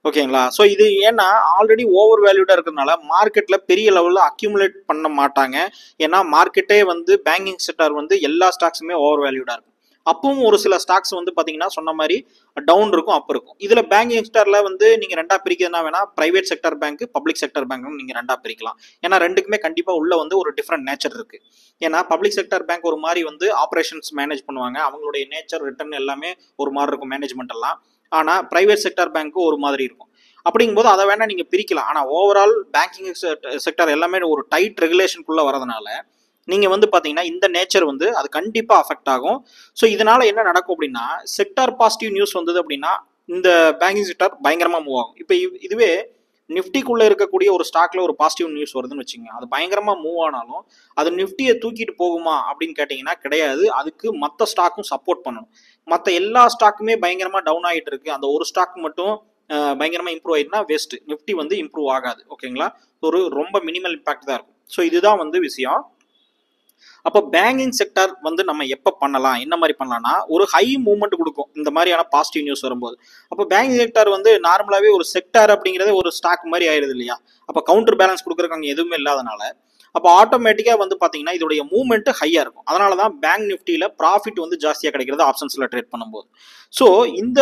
S1: ஓகேங்களா? ஸோ இது ஏன்னா ஆல்ரெடி ஓவர் வேல்யூடா இருக்கிறதுனால மார்க்கெட்ல பெரிய லெவலில் அக்யூமுலேட் பண்ண மாட்டாங்க. ஏன்னா மார்க்கெட்டே வந்து பேங்கிங் செக்டர் வந்து எல்லா ஸ்டாக்ஸுமே ஓவர் வேல்யூடா இருக்கும். அப்பவும் ஒரு சில ஸ்டாக்ஸ் வந்து பாத்தீங்கன்னா சொன்ன மாதிரி டவுன் இருக்கும், அப் இருக்கும். இதுல பேங்கிங் செக்டர்ல வந்து நீங்க ரெண்டா பிரிக்கிறதுனா வேணா private sector bank, public sector bank நீங்க ரெண்டா பிரிக்கலாம். ஏன்னா ரெண்டுக்குமே கண்டிப்பா உள்ள வந்து ஒரு டிஃப்ரெண்ட் நேச்சர் இருக்கு. ஏன்னா பப்ளிக் செக்டர் பேங்க் ஒரு மாதிரி வந்து ஆப்ரேஷன்ஸ் மேனேஜ் பண்ணுவாங்க, அவங்களுடைய நேச்சர் ரிட்டர்ன் எல்லாமே ஒரு மாதிரி இருக்கும் மேனேஜ்மெண்ட் எல்லாம். ஆனா பிரைவேட் செக்டர் பேங்க் ஒரு மாதிரி இருக்கும். அப்படிங்கும்போது அதை வேணா நீங்க பிரிக்கலாம். ஆனா ஓவரால் பேங்கிங் செக்டர் எல்லாமே ஒரு டைட் ரெகுலேஷனுக்குள்ள வரதுனால நீங்க வந்து பாத்தீங்கன்னா இந்த நேச்சர் வந்து அது கண்டிப்பா அஃபெக்ட் ஆகும். ஸோ இதனால என்ன நடக்கும் அப்படின்னா செக்டார் பாசிட்டிவ் நியூஸ் வந்தது அப்படின்னா இந்த பேங்கிங் செக்டார் பயங்கரமா மூவ் ஆகும். இப்போ இதுவே நிஃப்டிக்குள்ள இருக்கக்கூடிய ஒரு ஸ்டாக்ல ஒரு பாசிட்டிவ் நியூஸ் வருதுன்னு வச்சுங்க, அது பயங்கரமா மூவ் ஆனாலும் அது நிஃப்டியை தூக்கிட்டு போகுமா அப்படின்னு கேட்டீங்கன்னா கிடையாது. அதுக்கு மற்ற ஸ்டாக்கும் சப்போர்ட் பண்ணணும். மற்ற எல்லா ஸ்டாக்குமே பயங்கரமா டவுன் ஆகிட்டு இருக்கு, அந்த ஒரு ஸ்டாக் மட்டும் பயங்கரமா இம்ப்ரூவ் ஆயிடுனா வேஸ்ட், நிஃப்டி வந்து இம்ப்ரூவ் ஆகாது. ஓகேங்களா? ஒரு ரொம்ப மினிமல் இம்பாக்ட் தான் இருக்கும். ஸோ இதுதான் வந்து விஷயம். அப்போ பேங்கிங் செக்டர் வந்து நம்ம எப்போ பண்ணலாம், என்ன மாதிரி பண்ணலாம்னா ஒரு ஹை மூவ்மெண்ட் கொடுக்கும் இந்த மாதிரியான பாசிட்டிவ் நியூஸ் வரும்போது. அப்போ பேங்கிங் செக்டர் வந்து நார்மலாகவே ஒரு செக்டர் அப்படிங்கிறதே ஒரு ஸ்டாக் மாதிரி ஆயிடுது இல்லையா? அப்போ கவுண்டர் பேலன்ஸ் கொடுக்குறதுக்கு அங்கே எதுவுமே இல்லாதனால அப்போ ஆட்டோமேட்டிக்காக வந்து பார்த்தீங்கன்னா இதோடைய மூவ்மெண்ட் ஹையாக இருக்கும். அதனால தான் பேங்க் நிஃப்டியில் ப்ராஃபிட் வந்து ஜாஸ்தியாக கிடைக்கிறது ஆப்ஷன்ஸில் ட்ரேட் பண்ணும்போது. ஸோ இந்த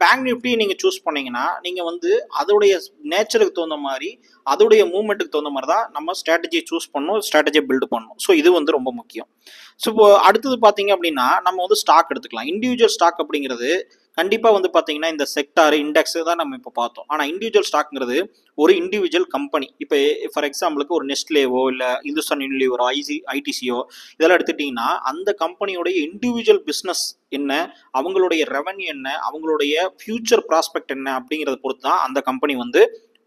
S1: பேங்க் நிஃப்டி நீங்கள் சூஸ் பண்ணீங்கன்னா நீங்கள் வந்து அதோடைய நேச்சருக்கு தகுந்த மாதிரி அதோடைய மூவ்மெண்ட்டுக்கு தகுந்த மாதிரி தான் நம்ம ஸ்ட்ராட்டஜியை சூஸ் பண்ணணும், ஸ்ட்ராட்டஜியை பில்டு பண்ணணும். ஸோ இது வந்து ரொம்ப முக்கியம். ஸோ இப்போ அடுத்தது பார்த்தீங்க அப்படின்னா நம்ம வந்து ஸ்டாக் எடுத்துக்கலாம். இண்டிவிஜுவல் ஸ்டாக் அப்படிங்கிறது கண்டிப்பாக வந்து பார்த்தீங்கன்னா இந்த செக்டார் இண்டெக்ஸ் தான் நம்ம இப்போ பார்த்தோம். ஆனால் இண்டிவிஜுவல் ஸ்டாக்ங்கிறது ஒரு இண்டிவிஜுவல் கம்பெனி. இப்போ ஃபார் எக்ஸாம்பிளுக்கு ஒரு நெஸ்ட்லேவோ இல்லை இந்துஸ்தான் யூனிலிவரோ ஐடிசியோ இதெல்லாம் எடுத்துட்டிங்கன்னா அந்த கம்பெனியோடைய இண்டிவிஜுவல் பிஸ்னஸ் என்ன, அவங்களுடைய ரெவன்யூ என்ன, அவங்களுடைய ஃபியூச்சர் ப்ராஸ்பெக்ட் என்ன அப்படிங்கிறத பொறுத்து தான் அந்த கம்பெனி வந்து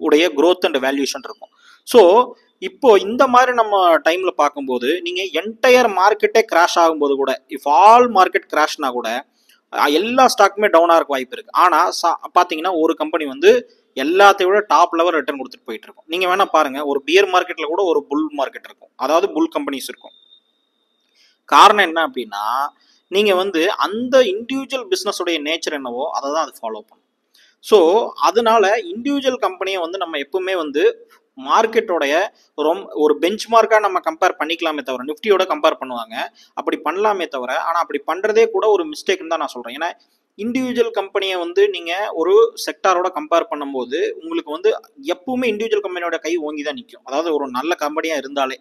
S1: உடைய growth அண்ட் வேல்யூஷன் இருக்கும். ஸோ இப்போ இந்த மாதிரி நம்ம டைம்ல பார்க்கும்போது நீங்க என்டையர் மார்க்கெட்டே கிராஷ் ஆகும்போது கூட, இஃப் ஆல் மார்க்கெட் கிராஷ்னா கூட எல்லா ஸ்டாக்குமே டவுன் ஆகிறதுக்கு வாய்ப்பு இருக்கு. ஆனா பாத்தீங்கன்னா ஒரு கம்பெனி வந்து எல்லாத்தையும் விட டாப் லெவல் ரிட்டர்ன் கொடுத்துட்டு போயிட்டு இருக்கும். நீங்க வேணா பாருங்க, ஒரு பியர் மார்க்கெட்ல கூட ஒரு புல் மார்க்கெட் இருக்கும், அதாவது புல் கம்பெனிஸ் இருக்கும். காரணம் என்ன அப்படின்னா நீங்க வந்து அந்த இண்டிவிஜுவல் பிசினஸ் உடைய நேச்சர் என்னவோ அதை தான் அது ஃபாலோ பண்ணும். ஸோ அதனால இண்டிவிஜுவல் கம்பெனியை வந்து நம்ம எப்பவுமே வந்து மார்க்கெட்டோடைய ஒரு பெஞ்ச் மார்க்காக நம்ம கம்பேர் பண்ணிக்கலாமே தவிர, நிஃப்டியோட கம்பேர் பண்ணுவாங்க, அப்படி பண்ணலாமே தவிர, ஆனால் அப்படி பண்ணுறதே கூட ஒரு மிஸ்டேக்னு தான் நான் சொல்கிறேன். ஏன்னா இண்டிவிஜுவல் கம்பெனியை வந்து நீங்கள் ஒரு செக்டாரோட கம்பேர் பண்ணும்போது உங்களுக்கு வந்து எப்பவுமே இண்டிவிஜுவல் கம்பெனியோட கை ஓங்கி தான் நிற்கும், அதாவது ஒரு நல்ல கம்பெனியாக இருந்தாலே.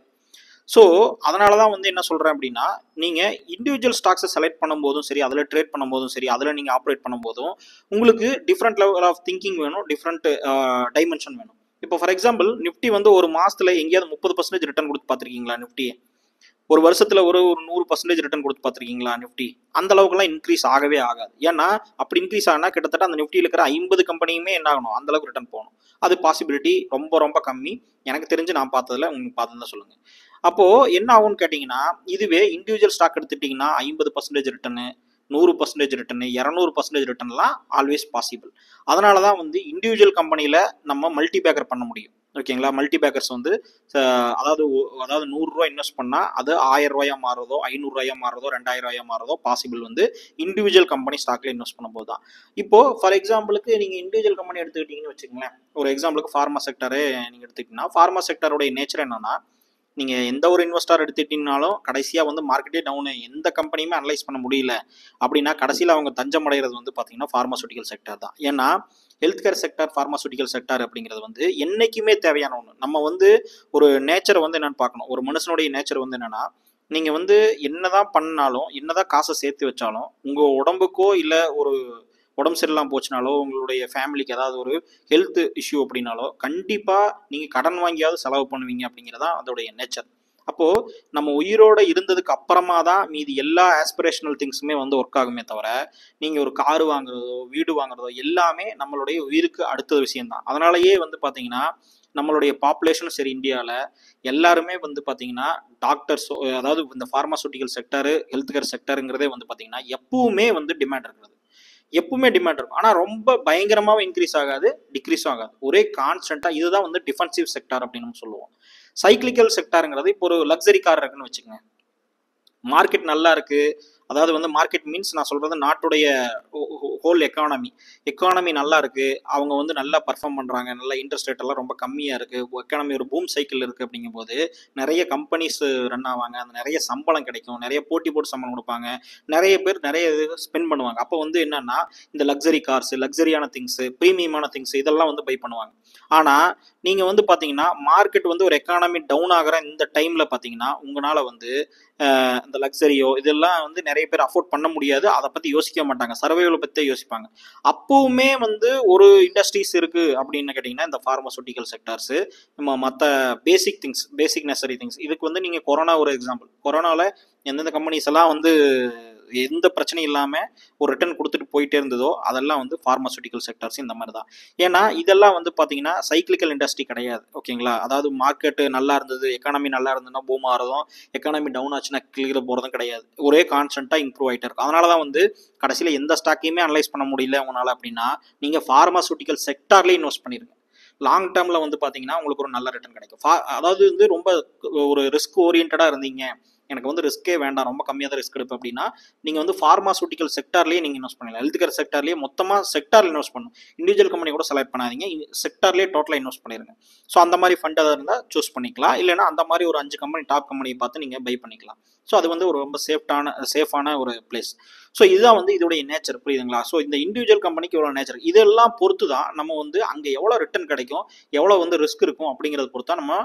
S1: ஸோ அதனால தான் வந்து என்ன சொல்கிறேன் அப்படின்னா நீங்கள் இண்டிவிஜுவல் ஸ்டாக்ஸை செலக்ட் பண்ணும்போதும் சரி, அதில் ட்ரேட் பண்ணும்போதும் சரி, அதில் நீங்கள் ஆப்ரேட் பண்ணும்போதும் உங்களுக்கு டிஃப்ரெண்ட் லெவல் ஆஃப் திங்கிங் வேணும், டிஃப்ரெண்ட் டைமென்ஷன் வேணும். இப்போ ஃபார் எக்ஸாம்பிள் நிஃப்டி வந்து ஒரு மாசத்துல எங்கேயாவது 30% ரிட்டர்ன் கொடுத்து பார்த்துருக்கீங்களா? நிஃப்டி ஒரு வருஷத்துல ஒரு 100% ரிட்டர்ன் கொடுத்து பார்த்துருக்கீங்களா? நிஃப்டி அந்த அளவுக்குலாம் இன்க்ரீஸ் ஆகவே ஆகாது. ஏன்னா அப்படி இன்க்ரீஸ் ஆனா கிட்டத்தட்ட அந்த நிஃப்டியில் இருக்கிற 50 கம்பெனியுமே என்ன ஆகணும், அந்த அளவுக்கு ரிட்டர்ன் போகணும். அது பாசிபிலிட்டி ரொம்ப ரொம்ப கம்மி. எனக்கு தெரிஞ்சு நான் பார்த்ததுல உங்களுக்கு பார்த்ததுதான் சொல்லுங்க. அப்போ என்ன ஆகும்னு கேட்டீங்கன்னா, இதுவே இண்டிவிஜுவல் ஸ்டாக் எடுத்துட்டீங்கன்னா 50% ரிட்டர்னு, 100% ரிட்டர்னு, 200% ரிட்டர்ன்லாம் ஆல்வேஸ் பாசிபிள். அதனால தான் வந்து இண்டிவிஜுவல் கம்பெனியில் நம்ம மல்டி பேக்கர் பண்ண முடியும். ஓகேங்களா? மல்டி பேக்கர்ஸ் வந்து அதாவது 100 ரூபா இன்வெஸ்ட் பண்ணால் அது 1000 ரூபாயா மாறுறதோ, 500 ரூபாயா மாறுறதோ, 2000 ரூபாயா மாறுறதோ பாசிபிள் வந்து இண்டிவிஜுவல் கம்பெனி ஸ்டாக்ல இன்வெஸ்ட் பண்ணும்போது தான். இப்போ ஃபார் எக்ஸாம்பிளுக்கு நீங்கள் இண்டிவிஜுவல் கம்பெனி எடுத்துக்கிட்டீங்கன்னு வச்சுக்கோங்களேன். ஒரு எக்ஸாம்பிளுக்கு ஃபார்மா செக்டரே நீங்கள் எடுத்துக்கிட்டீங்கன்னா, ஃபார்மா செக்டருடைய நேச்சர் என்னன்னா நீங்கள் எந்த ஒரு இன்வெஸ்டர் எடுத்துட்டீங்கனாலும் கடைசியாக வந்து மார்க்கெட்டே டவுனு, எந்த கம்பெனியுமே அனலைஸ் பண்ண முடியல அப்படின்னா கடைசியில் அவங்க தஞ்சம் அடைகிறது வந்து பார்த்தீங்கன்னா ஃபார்மாசூட்டிக்கல் செக்டர் தான். ஏன்னா health care sector, pharmaceutical sector அப்படிங்கிறது வந்து என்றைக்குமே தேவையான ஒன்று. நம்ம வந்து ஒரு நேச்சரை வந்து என்னென்னு பார்க்கணும். ஒரு மனுஷனுடைய நேச்சர் வந்து என்னென்னா, நீங்கள் வந்து என்னதான் பண்ணாலும், என்னதான் காசை சேர்த்து வச்சாலும், உங்கள் உடம்புக்கோ இல்லை ஒரு உடம்பு சரியில்லாமல் போச்சுனாலோ, உங்களுடைய ஃபேமிலிக்கு ஏதாவது ஒரு ஹெல்த் இஷ்யூ அப்படின்னாலோ கண்டிப்பாக நீங்கள் கடன் வாங்கியாவது செலவு பண்ணுவீங்க அப்படிங்கிறதான் அதோடைய நேச்சர். அப்போது நம்ம உயிரோட இருந்ததுக்கு அப்புறமா தான் மீதி எல்லா ஆஸ்பிரேஷனல் திங்ஸுமே வந்து ஒர்க் ஆகுமே தவிர நீங்கள் ஒரு காரு வாங்குறதோ வீடு வாங்குறதோ எல்லாமே நம்மளுடைய உயிருக்கு அடுத்த விஷயம்தான். அதனாலயே வந்து பார்த்தீங்கன்னா நம்மளுடைய பாப்புலேஷனும் சரி இந்தியாவில் எல்லாருமே வந்து பார்த்தீங்கன்னா டாக்டர்ஸ், அதாவது இந்த ஃபார்மாசூட்டிக்கல் செக்டரு, ஹெல்த் கேர் செக்டருங்கிறதே வந்து பார்த்தீங்கன்னா எப்பவுமே வந்து டிமாண்ட் இருக்கிறது, எப்பவுமே டிமாண்ட் இருக்கும். ஆனால் ரொம்ப பயங்கரமாகவும் இன்க்ரீஸ் ஆகாது, டிக்ரீஸும் ஆகாது, ஒரே கான்ஸ்டன்ட்டாக. இதுதான் வந்து டிஃபென்சிவ் செக்டார் அப்படின்னு நம்ம சொல்லுவோம். சைக்கிளிக்கல் செக்டாருங்கிறது இப்போ ஒரு லக்ஸரி கார் இருக்குன்னு வச்சுக்கோங்க, மார்க்கெட் நல்லா இருக்கு, அதாவது வந்து மார்க்கெட் மீன்ஸ் நான் சொல்றது நாட்டுடைய ஹோல் எக்கானமி நல்லா இருக்கு, அவங்க வந்து நல்லா பர்ஃபார்ம் பண்றாங்க, நல்லா இன்ட்ரெஸ்ட் ரேட் எல்லாம் ரொம்ப கம்மியா இருக்கு, எக்கானமி ஒரு பூம் சைக்கிள் இருக்கு அப்படிங்கும் போது நிறைய கம்பெனிஸ் ரன் ஆவாங்க, அந்த நிறைய சம்பளம் கிடைக்கும், நிறைய போட்டி போட்டு சம்பளம் கொடுப்பாங்க, நிறைய பேர் நிறைய ஸ்பெண்ட் பண்ணுவாங்க. அப்போ வந்து என்னன்னா இந்த லக்ஸரி கார்ஸ், லக்ஸரியான திங்ஸ், ப்ரீமியமான திங்ஸ் இதெல்லாம் வந்து பை பண்ணுவாங்க. ஆனா நீங்க வந்து பாத்தீங்கன்னா மார்க்கெட் வந்து ஒரு எக்கானமி டவுன் ஆகிற இந்த டைம்ல பாத்தீங்கன்னா உங்களால வந்து இந்த லக்ஸரியோ இதெல்லாம் வந்து நிறைய பேர் அஃபோர்ட் பண்ண முடியாது, அதை பற்றி யோசிக்க மாட்டாங்க, சர்வைவலை பற்றி யோசிப்பாங்க. அப்போவுமே வந்து ஒரு இண்டஸ்ட்ரீஸ் இருக்குது அப்படின்னு கேட்டிங்கன்னா இந்த ஃபார்மசூட்டிக்கல் செக்டார்ஸு, நம்ம மற்ற பேசிக் நெசரி திங்ஸ். இதுக்கு வந்து நீங்கள் கொரோனா ஒரு எக்ஸாம்பிள். கொரோனாவில் எந்தெந்த கம்பெனிஸ் எல்லாம் வந்து எந்த பிரச்சனையும் இல்லாமல் ஒரு ரிட்டர்ன் கொடுத்துட்டு போயிட்டே இருந்ததோ அதெல்லாம் வந்து ஃபார்மசூட்டிக்கல் செக்டார்ஸ் இந்த மாதிரி தான். ஏன்னா இதெல்லாம் வந்து பார்த்தீங்கன்னா சைக்கிளிக்கல் இண்டஸ்ட்ரி கிடையாது, ஓகேங்களா. அதாவது மார்க்கெட்டு நல்லா இருந்தது, எக்கானமி நல்லா இருந்ததுன்னா பூம் ஆகிறதும், எக்கானமி டவுன் ஆச்சுன்னா கீழே போகிறதும் கிடையாது, ஒரே கான்ஸ்டன்ட்டாக இம்ப்ரூவ் ஆகிட்டே இருக்கும். அதனால தான் வந்து கடைசியில் எந்த ஸ்டாக்கையுமே அனலைஸ் பண்ண முடியல உங்களால் அப்படின்னா நீங்கள் ஃபார்மசூட்டிக்கல் செக்டார்லேயே இன்வெஸ்ட் பண்ணிடுங்க. லாங் டேர்மில் வந்து பார்த்தீங்கன்னா உங்களுக்கு ஒரு நல்ல ரிட்டர்ன் கிடைக்கும். அதாவது வந்து ரொம்ப ஒரு ரிஸ்க் ஓரியன்டாக இருந்தீங்க, எனக்கு வந்து ரிஸ்க்கே வேண்டாம், ரொம்ப கம்மியாக தான் ரிஸ்க் எடுப்பேன் அப்படின்னா நீங்கள் வந்து ஃபார்மாசூட்டிக்கல் செக்டார்லேயே நீங்கள் இன்வெஸ்ட் பண்ணலாம். ஹெல்த் கேர் செக்டார்லேயே மொத்தமாக செக்டாரில் இன்வெஸ்ட் பண்ணணும், இண்டிவிஜுவல் கம்பெனி கூட செலக்ட் பண்ணாதீங்க, செக்டார்லேயே டோட்டலாக இன்வெஸ்ட் பண்ணிடுங்க. ஸோ அந்த மாதிரி ஃபண்ட் எதாவது இருந்தால் சூஸ் பண்ணிக்கலாம், இல்லைனா அந்த மாதிரி ஒரு 5 கம்பெனி டாப் கம்பெனியை பார்த்து நீங்கள் பை பண்ணிக்கலாம். ஸோ அது வந்து ஒரு ரொம்ப சேஃபான ஒரு பிளேஸ். ஸோ இதுதான் வந்து இதோடைய நேச்சர், புரியுதுங்களா. ஸோ இந்த இண்டிவிஜுவல் கம்பெனிக்கு எவ்வளோ நேச்சர், இதெல்லாம் பொறுத்து தான் நம்ம வந்து அங்கே எவ்வளோ ரிட்டர்ன் கிடைக்கும், எவ்வளோ வந்து ரிஸ்க் இருக்கும் அப்படிங்கிறத பொறுத்தா நம்ம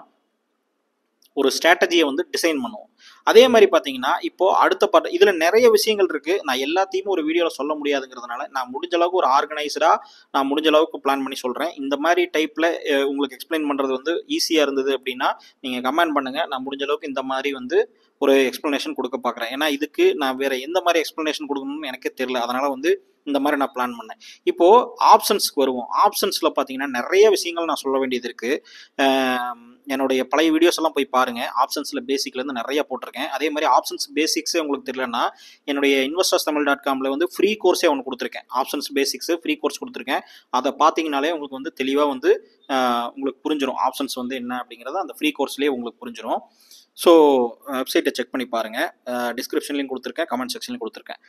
S1: ஒரு ஸ்ட்ராட்டஜியை வந்து டிசைன் பண்ணுவோம். அதே மாதிரி பார்த்தீங்கன்னா இப்போ அடுத்த பார்ட் இதில் நிறைய விஷயங்கள் இருக்குது, நான் எல்லாத்தையுமே ஒரு வீடியோவில் சொல்ல முடியாதுங்கிறதுனால நான் முடிஞ்ச அளவுக்கு ஒரு ஆர்கனைஸ்டாக நான் முடிஞ்ச அளவுக்கு பிளான் பண்ணி சொல்கிறேன். இந்த மாதிரி டைப்பில் உங்களுக்கு எக்ஸ்பிளைன் பண்ணுறது வந்து ஈஸியாக இருந்தது அப்படின்னா நீங்கள் கமெண்ட் பண்ணுங்கள், நான் முடிஞ்ச அளவுக்கு இந்த மாதிரி வந்து ஒரு எக்ஸ்ப்ளனேஷன் கொடுக்க பார்க்குறேன். ஏன்னா இதுக்கு நான் வேறு எந்த மாதிரி எக்ஸ்ப்ளனேஷன் கொடுக்கணும்னு எனக்கே தெரியல, அதனால் வந்து இந்த மாதிரி நான் பிளான் பண்ணேன். இப்போது ஆப்ஷன்ஸ்க்கு வருவோம். ஆப்ஷன்ஸில் பார்த்தீங்கன்னா நிறைய விஷயங்கள் நான் சொல்ல வேண்டியது இருக்குது. என்னுடைய பழைய வீடியோஸ் எல்லாம் போய் பாருங்கள், ஆப்ஷன்ஸில் பேசிக்லேருந்து நிறைய போட்டிருக்கேன். அதே மாதிரி ஆப்ஷன்ஸ் பேசிக்ஸே உங்களுக்கு தெரியலன்னா என்னுடைய investorsthamil.comல வந்து ஃப்ரீ கோர்ஸே ஒன்று கொடுத்துருக்கேன், ஆப்ஷன்ஸ் பேசிக்ஸு ஃப்ரீ கோர்ஸ் கொடுத்துருக்கேன். அதை பார்த்தீங்கனாலே உங்களுக்கு வந்து தெளிவாக வந்து உங்களுக்கு புரிஞ்சிடும் ஆப்ஷன்ஸ் வந்து என்ன அப்படிங்கிறத அந்த ஃப்ரீ கோர்ஸ்லேயே உங்களுக்கு புரிஞ்சிடும். ஸோ வெப்சைட்டை செக் பண்ணி பாருங்கள், டிஸ்கிரிப்ஷன்லையும் கொடுத்துருக்கேன், கமெண்ட் செக்ஷன்லையும் கொடுத்துருக்கேன்.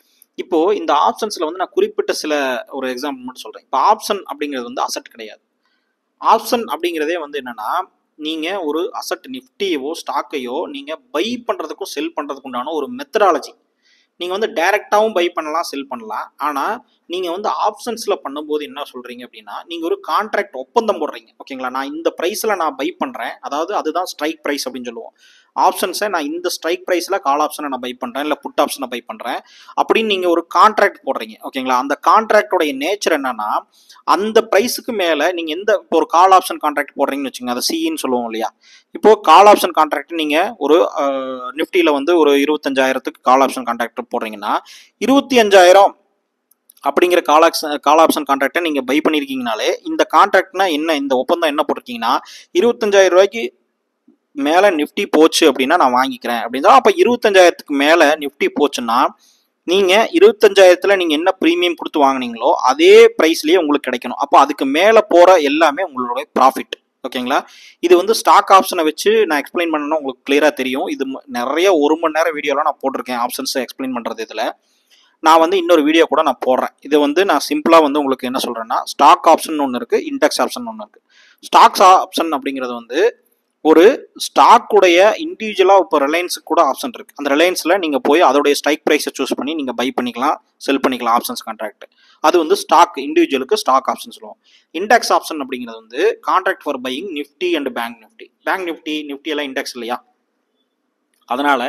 S1: இப்போது இந்த ஆப்ஷன்ஸில் வந்து நான் குறிப்பிட்ட சில ஒரு எக்ஸாம்பிள் மட்டும் சொல்கிறேன். இப்போ ஆப்ஷன் அப்படிங்கிறது வந்து அசட் கிடையாது. ஆப்ஷன் அப்படிங்கிறதே வந்து என்னென்னா நீங்கள் ஒரு அசட் நிஃப்டியோ ஸ்டாக்கையோ நீங்கள் பை பண்ணுறதுக்கும் செல் பண்ணுறதுக்கு உண்டான ஒரு மெத்தடாலஜி. நீங்கள் வந்து டைரெக்டாகவும் பை பண்ணலாம், செல் பண்ணலாம். ஆனால் நீங்கள் வந்து ஆப்ஷன்ஸில் பண்ணும்போது என்ன சொல்கிறீங்க அப்படின்னா நீங்கள் ஒரு கான்ட்ராக்ட் ஒப்பந்தம் போடுறீங்க, ஓகேங்களா. நான் இந்த ப்ரைஸில் நான் பை பண்ணுறேன், அதாவது அதுதான் ஸ்ட்ரைக் ப்ரைஸ் அப்படின்னு சொல்லுவோம். ஆப்ஷன்ஸை நான் இந்த ஸ்ட்ரைக் ப்ரைஸில் கால் ஆப்ஷனை நான் பை பண்ணுறேன், இல்லை புட் ஆப்ஷனை பை பண்ணுறேன் அப்படின்னு நீங்கள் ஒரு கான்ட்ராக்ட் போடுறீங்க, ஓகேங்களா. அந்த கான்ட்ராக்டோடைய நேச்சர் என்னன்னா அந்த ப்ரைஸுக்கு மேலே நீங்கள் இப்போ ஒரு கால் ஆப்ஷன் கான்ட்ராக்ட் போடுறீங்கன்னு வச்சுங்க, அதை சின்னு சொல்லுவோம் இல்லையா. இப்போது கால் ஆப்ஷன் கான்ட்ராக்ட் நீங்கள் ஒரு நிஃப்டியில் வந்து ஒரு 25,000க்கு கால் ஆப்ஷன் கான்ட்ராக்ட் போடுறீங்கன்னா 25,000 அப்படிங்கிற கால் ஆப்ஷன் கான்ட்ராக்டை நீங்கள் பை பண்ணியிருக்கீங்கனாலே இந்த கான்ட்ராக்ட்னா என்ன, இந்த ஒப்பந்தம் என்ன போட்டிருக்கீங்கன்னா 25,000 ரூபாய்க்கு மேலே நிஃப்டி போச்சு அப்படின்னா நான் வாங்கிக்கிறேன் அப்படின்னு. அப்போ 25,000க்கு மேலே நிஃப்டி போச்சுன்னா நீங்கள் 25,000த்தில் நீங்கள் என்ன ப்ரீமியம் கொடுத்து வாங்கினீங்களோ அதே ப்ரைஸ்லேயே உங்களுக்கு கிடைக்கணும். அப்போ அதுக்கு மேலே போகிற எல்லாமே உங்களுடைய ப்ராஃபிட், ஓகேங்களா. இது வந்து ஸ்டாக் ஆப்ஷனை வச்சு நான் எக்ஸ்பிளைன் பண்ணணும், உங்களுக்கு கிளியராக தெரியும். இது நிறைய 1 மணி நேரம் வீடியோலாம் நான் போட்டிருக்கேன் ஆப்ஷன்ஸை எக்ஸ்பிளைன் பண்ணுறது. இதில் நான் வந்து இன்னொரு வீடியோ கூட நான் போடுறேன். இது வந்து நான் சிம்பிளாக வந்து உங்களுக்கு என்ன சொல்கிறேன்னா ஸ்டாக் ஆப்ஷன் ஒன்று இருக்குது, இண்டெக்ஸ் ஆப்ஷன் ஒன்று இருக்குது. ஸ்டாக்ஸ் ஆப்ஷன் அப்படிங்கிறது வந்து ஒரு ஸ்டாக்குடைய இண்டிவிஜுவலாக இப்போ ரிலையன்ஸுக்கு கூட ஆப்ஷன் இருக்குது. அந்த ரிலையன்ஸில் நீங்கள் போய் அதோடைய ஸ்ட்ரைக் ப்ரைஸை சூஸ் பண்ணி நீங்கள் பை பண்ணிக்கலாம், செல் பண்ணிக்கலாம் ஆப்ஷன்ஸ் கான்ட்ராக்ட். அது வந்து ஸ்டாக் இண்டிவிஜுவலுக்கு ஸ்டாக் ஆப்ஷன் சொல்லுவோம். இண்டெக்ஸ் ஆப்ஷன் அப்படிங்கிறது வந்து contract for buying Nifty and bank Nifty எல்லாம் இண்டெக்ஸ் இல்லையா, அதனால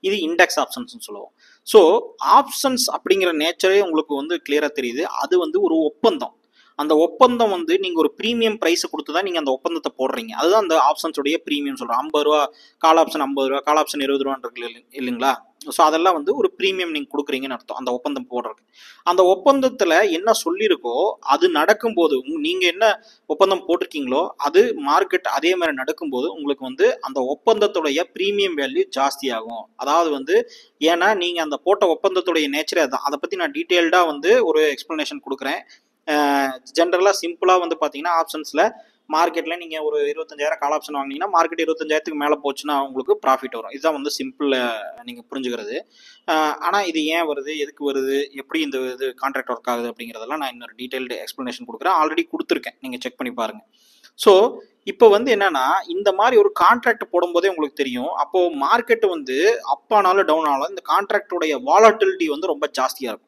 S1: இது இண்டெக்ஸ் ஆப்ஷன்ஸ் சொல்லுவோம். ஸோ ஆப்ஷன்ஸ் அப்படிங்கிற நேச்சரே உங்களுக்கு வந்து கிளியராக தெரியுது. அது வந்து ஒரு ஒப்பந்தம். அந்த ஒப்பந்தம் வந்து நீங்கள் ஒரு ப்ரீமியம் ப்ரைஸ் கொடுத்து தான் நீங்கள் அந்த ஒப்பந்தத்தை போடுறீங்க. அதுதான் அந்த ஆப்ஷன்ஸுடைய ப்ரீமியம் சொல்கிறோம். 50 ரூபா கால் ஆப்ஷன், 50 ரூபா கால் ஆப்ஷன் 20 ரூபான்னு இல்லைங்களா? ஸோ அதெல்லாம் வந்து ஒரு ப்ரீமியம் நீங்கள் கொடுக்குறீங்கன்னு அர்த்தம் அந்த ஒப்பந்தம் போடுறதுக்கு. அந்த ஒப்பந்தத்தில் என்ன சொல்லியிருக்கோ அது நடக்கும்போது நீங்கள் என்ன ஒப்பந்தம் போட்டிருக்கீங்களோ அது மார்க்கெட் அதே மாதிரி நடக்கும்போது உங்களுக்கு வந்து அந்த ஒப்பந்தத்துடைய ப்ரீமியம் வேல்யூ ஜாஸ்தியாகும். அதாவது வந்து ஏன்னா நீங்கள் அந்த போட்ட ஒப்பந்தத்துடைய நேச்சரே அதுதான். அதை பற்றி நான் டீட்டெயில்டாக வந்து ஒரு எக்ஸ்ப்ளனேஷன் கொடுக்குறேன். ஜென்ரலாக சிம்பிளாக வந்து பார்த்தீங்கன்னா ஆப்ஷன்ஸில் மார்க்கெட்டில் நீங்கள் ஒரு 25,000 கால் ஆப்ஷன் வாங்கினீங்கன்னா மார்க்கெட் 25,000க்கு மேலே போச்சுன்னா உங்களுக்கு ப்ராஃபிட் வரும். இதுதான் வந்து சிம்பிள் நீங்கள் புரிஞ்சுக்கிறது. ஆனால் இது ஏன் வருது, எதுக்கு வருது, எப்படி இந்த இது கான்ட்ராக்ட் ஒர்க் ஆகுது அப்படிங்கிறதெல்லாம் நான் இன்னொரு டீட்டெயில்டு எக்ஸ்ப்ளனேஷன் கொடுக்குறேன். ஆல்ரெடி கொடுத்துருக்கேன், நீங்கள் செக் பண்ணி பாருங்கள். ஸோ இப்போ வந்து என்னன்னா இந்த மாதிரி ஒரு கான்ட்ராக்ட் போடும்போதே உங்களுக்கு தெரியும். அப்போது மார்க்கெட்டு வந்து அப் ஆனாலும் டவுன் ஆனாலும் இந்த கான்ட்ராக்டுடைய வாலட்டிலிட்டி வந்து ரொம்ப ஜாஸ்தியாக இருக்கும்.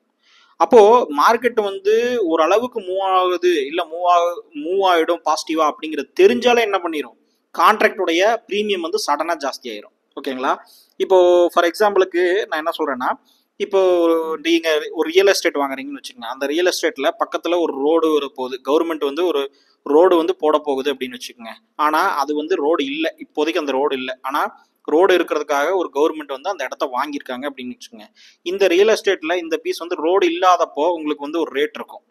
S1: அப்போ மார்க்கெட் வந்து ஓரளவுக்கு மூவ் ஆகுது இல்லை மூவ் ஆகிடும் பாசிட்டிவா அப்படிங்கிறது தெரிஞ்சாலே என்ன பண்ணிடும், கான்ட்ராக்டுடைய ப்ரீமியம் வந்து சடனாக ஜாஸ்தி ஆயிரும். ஓகேங்களா? இப்போ ஃபார் எக்ஸாம்பிளுக்கு நான் என்ன சொல்றேன்னா, இப்போ நீங்க ஒரு ரியல் எஸ்டேட் வாங்குறீங்கன்னு வச்சுக்கோங்க. அந்த ரியல் எஸ்டேட்ல பக்கத்துல ஒரு ரோடு வர போகுது, கவர்மெண்ட் வந்து ஒரு ரோடு வந்து போட போகுது அப்படின்னு வச்சுக்கோங்க. ஆனா அது வந்து ரோடு இல்லை, இப்போதைக்கு அந்த ரோடு இல்லை. ஆனா ரோடு இருக்கிறதுக்காக ஒரு கவர்மெண்ட் வந்து அந்த இடத்த வாங்கியிருக்காங்க அப்படின்னு வச்சுக்கோங்க. இந்த ரியல் எஸ்டேட்ல இந்த பீஸ் வந்து ரோடு இல்லாதப்போ உங்களுக்கு வந்து ஒரு ரேட் இருக்கும்,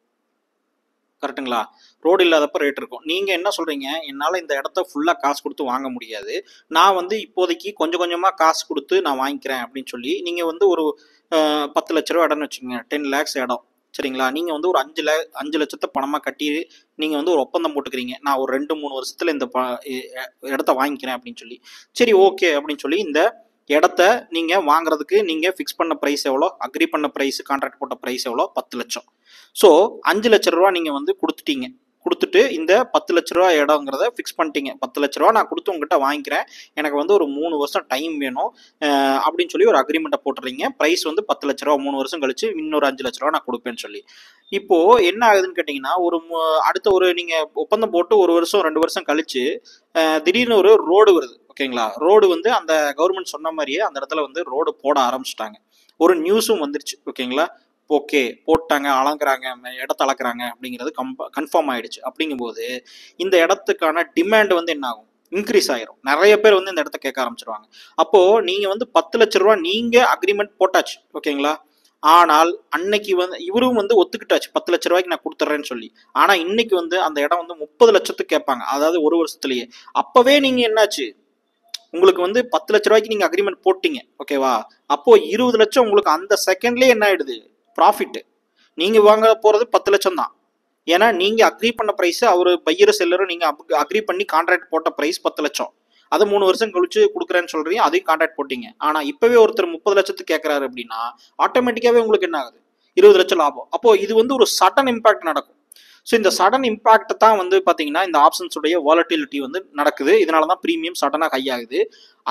S1: கரெக்டுங்களா? ரோடு இல்லாதப்ப ரேட் இருக்கும். நீங்கள் என்ன சொல்கிறீங்க, என்னால் இந்த இடத்த ஃபுல்லாக காசு கொடுத்து வாங்க முடியாது, நான் வந்து இப்போதைக்கு கொஞ்சம் கொஞ்சமாக காசு கொடுத்து நான் வாங்கிக்கிறேன் அப்படின்னு சொல்லி நீங்கள் வந்து ஒரு 10 லட்ச ரூபா இடம்னு வச்சுக்கோங்க, 10 lakhs இடம், சரிங்களா? நீங்கள் வந்து ஒரு 5 லட்சத்தை பணமாக கட்டி நீங்கள் வந்து ஒரு ஒப்பந்தம் போட்டுக்கிறீங்க, நான் ஒரு 2-3 வருஷத்தில் இந்த இடத்த வாங்கிக்கிறேன் அப்படின்னு சொல்லி. சரி, ஓகே அப்படின்னு சொல்லி இந்த இடத்த நீங்கள் வாங்குறதுக்கு நீங்கள் ஃபிக்ஸ் பண்ண ப்ரைஸ் எவ்வளோ, அக்ரி பண்ண ப்ரைஸ், கான்ட்ராக்ட் போட்ட ப்ரைஸ் எவ்வளோ, 10 லட்சம். ஸோ 5 லட்ச ரூபா நீங்கள் வந்து கொடுத்துட்டு இந்த 10 லட்ச ரூபா இடங்கிறத ஃபிக்ஸ் பண்ணிட்டீங்க. 10 லட்ச ரூபா நான் கொடுத்து உங்ககிட்ட வாங்கிக்கிறேன், எனக்கு வந்து ஒரு 3 வருஷம் டைம் வேணும் அப்படின்னு சொல்லி ஒரு அக்ரிமெண்ட்டை போட்டுறீங்க. ப்ரைஸ் வந்து 10 லட்ச ரூபா, 3 வருஷம் கழிச்சு இன்னொரு 5 லட்ச ரூபா நான் கொடுப்பேன்னு சொல்லி. இப்போ என்ன ஆகுதுன்னு கேட்டிங்கன்னா, அடுத்த ஒரு நீங்கள் ஒப்பந்தம் போட்டு 1 வருஷம் 2 வருஷம் கழிச்சு திடீர்னு ஒரு ரோடு வருது. ஓகேங்களா? ரோடு வந்து அந்த கவர்மெண்ட் சொன்ன மாதிரியே அந்த இடத்துல வந்து ரோடு போட ஆரம்பிச்சிட்டாங்க. ஒரு நியூஸும் வந்துருச்சு. ஓகேங்களா? ஓகே, போட்டாங்க, அளக்குறாங்க, இடத்த அளக்குறாங்க அப்படிங்கிறது கன்ஃபார்ம் ஆயிடுச்சு. அப்படிங்கும்போது இந்த இடத்துக்கான டிமாண்ட் வந்து என்ன ஆகும், இன்க்ரீஸ் ஆயிரும். நிறைய பேர் வந்து இந்த இடத்த கேட்க ஆரம்பிச்சிருவாங்க. அப்போ நீங்க வந்து 10 லட்ச ரூபா நீங்க அக்ரிமெண்ட் போட்டாச்சு. ஓகேங்களா? ஆனால் அன்னைக்கு வந்து இவரும் வந்து ஒத்துக்கிட்டாச்சு 10 லட்ச ரூபாய்க்கு நான் கொடுத்துட்றேன்னு சொல்லி. ஆனா இன்னைக்கு வந்து அந்த இடம் வந்து 30 லட்சத்துக்கு கேட்பாங்க, அதாவது 1 வருஷத்துலயே. அப்பவே நீங்க என்னாச்சு, உங்களுக்கு வந்து 10 லட்ச ரூபாய்க்கு நீங்க அக்ரிமெண்ட் போட்டீங்க. ஓகேவா? அப்போ 20 லட்சம் உங்களுக்கு அந்த செகண்ட்லயே என்ன ஆயிடுது, ப்ராஃபிட். நீங்க வாங்க போறது 10 லட்சம் தான். ஏன்னா நீங்க அக்ரி பண்ண பிரைஸ், அவரு பையர் செல்லரும் நீங்க அக்ரி பண்ணி கான்ட்ராக்ட் போட்ட பிரைஸ் 10 லட்சம். அதை 3 வருஷம் கழிச்சு கொடுக்குறேன்னு சொல்றீங்க, அதையும் கான்ட்ராக்ட் போட்டீங்க. ஆனா இப்பவே ஒருத்தர் 30 லட்சத்துக்கு கேட்கறாரு அப்படின்னா ஆட்டோமேட்டிக்காவே உங்களுக்கு என்ன ஆகுது, 20 லட்சம் லாபம். அப்போ இது வந்து ஒரு சடன் இம்பாக்ட் நடக்கும். ஸோ இந்த சடன் இம்பாக்ட் தான் வந்து பார்த்தீங்கன்னா இந்த ஆப்ஷன்ஸுடைய வாலட்டிலிட்டி வந்து நடக்குது. இதனால தான் ப்ரீமியம் சடனாக ஹை ஆகுது.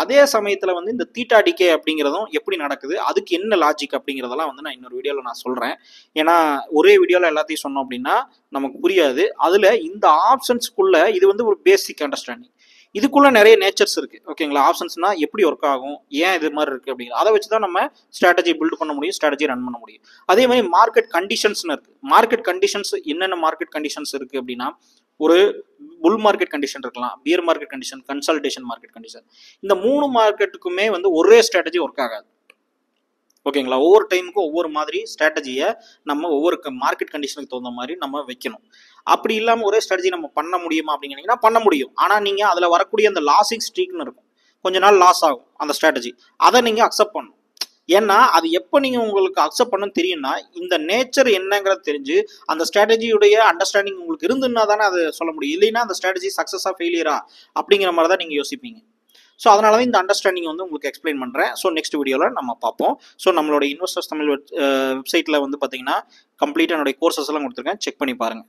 S1: அதே சமயத்தில் வந்து இந்த தீட்டா டிகே அப்படிங்கிறதும் எப்படி நடக்குது, அதுக்கு என்ன லாஜிக் அப்படிங்கிறதெல்லாம் வந்து நான் இன்னொரு வீடியோவில் நான் சொல்கிறேன். ஏன்னா ஒரே வீடியோவில் எல்லாத்தையும் சொன்னோம் அப்படின்னா நமக்கு புரியாது. அதில் இந்த ஆப்ஷன்ஸ்க்குள்ள இது வந்து ஒரு பேசிக் அண்டர்ஸ்டாண்டிங். இதுக்குள்ள நிறைய நேச்சர்ஸ் இருக்கு. ஓகேங்களா? ஆப்ஷன்ஸ்னா எப்படி ஒர்க் ஆகும், ஏன் இது மாதிரி இருக்கு அப்படிங்கிறது, அதை வச்சு தான் நம்ம ஸ்ட்ராட்டஜி பில்ட் பண்ண முடியும், ஸ்ட்ராட்டஜி ரன் பண்ண முடியும். அதே மாதிரி மார்க்கெட் கண்டிஷன்ஸ்னு இருக்கு. மார்க்கெட் கண்டிஷன்ஸ் என்னென்ன மார்க்கெட் கண்டிஷன்ஸ் இருக்கு அப்படின்னா, ஒரு புல் மார்க்கெட் கண்டிஷன் இருக்கலாம், pier market condition, consultation market condition. இந்த 3 மார்க்கெட்டுக்குமே வந்து ஒரே ஸ்ட்ராட்டஜி ஒர்க் ஆகாது. ஓகேங்களா? ஒவ்வொரு டைமுக்கும் ஒவ்வொரு மாதிரி ஸ்ட்ராட்டஜியை நம்ம ஒவ்வொரு மார்க்கெட் கண்டிஷனுக்கு தகுந்த மாதிரி நம்ம வைக்கணும். அப்படி இல்லாமல் ஒரே ஸ்ட்ராட்டஜி நம்ம பண்ண முடியுமா அப்படிங்கன்னா பண்ண முடியும். ஆனால் நீங்கள் அதில் வரக்கூடிய அந்த லாஸிங் ஸ்ட்ரீக்னு இருக்கும், கொஞ்ச நாள் லாஸ் ஆகும் அந்த ஸ்ட்ராட்டஜி. அதை நீங்கள் அக்செப்ட் பண்ணணும். ஏன்னா அது எப்போ நீங்கள் உங்களுக்கு அக்செப்ட் பண்ணணும் தெரியும்னா, இந்த நேச்சர் என்னங்கிறது தெரிஞ்சு அந்த ஸ்ட்ராட்டஜியுடைய அண்டர்ஸ்டாண்டிங் உங்களுக்கு இருந்துன்னா தானே அதை சொல்ல முடியும். இல்லைன்னா அந்த ஸ்ட்ராட்டஜி சக்ஸஸாக ஃபெயிலியரா அப்படிங்கிற மாதிரி தான் நீங்கள் யோசிப்பீங்க. ஸோ அதனால தான் இந்த அண்டர்ஸ்டாண்டிங் வந்து உங்களுக்கு எக்ஸ்பிளைன் பண்ணுறேன். ஸோ நெக்ஸ்ட் வீடியோவில் நம்ம பார்ப்போம். ஸோ நம்மளோட இன்வெஸ்டர்ஸ் தமிழ் வெப்சைட்டில் வந்து பார்த்தீங்கன்னா கம்ப்ளீட்டாக என்னுடைய கோர்சஸ் எல்லாம் கொடுத்துருக்கேன், செக் பண்ணி பாருங்கள்.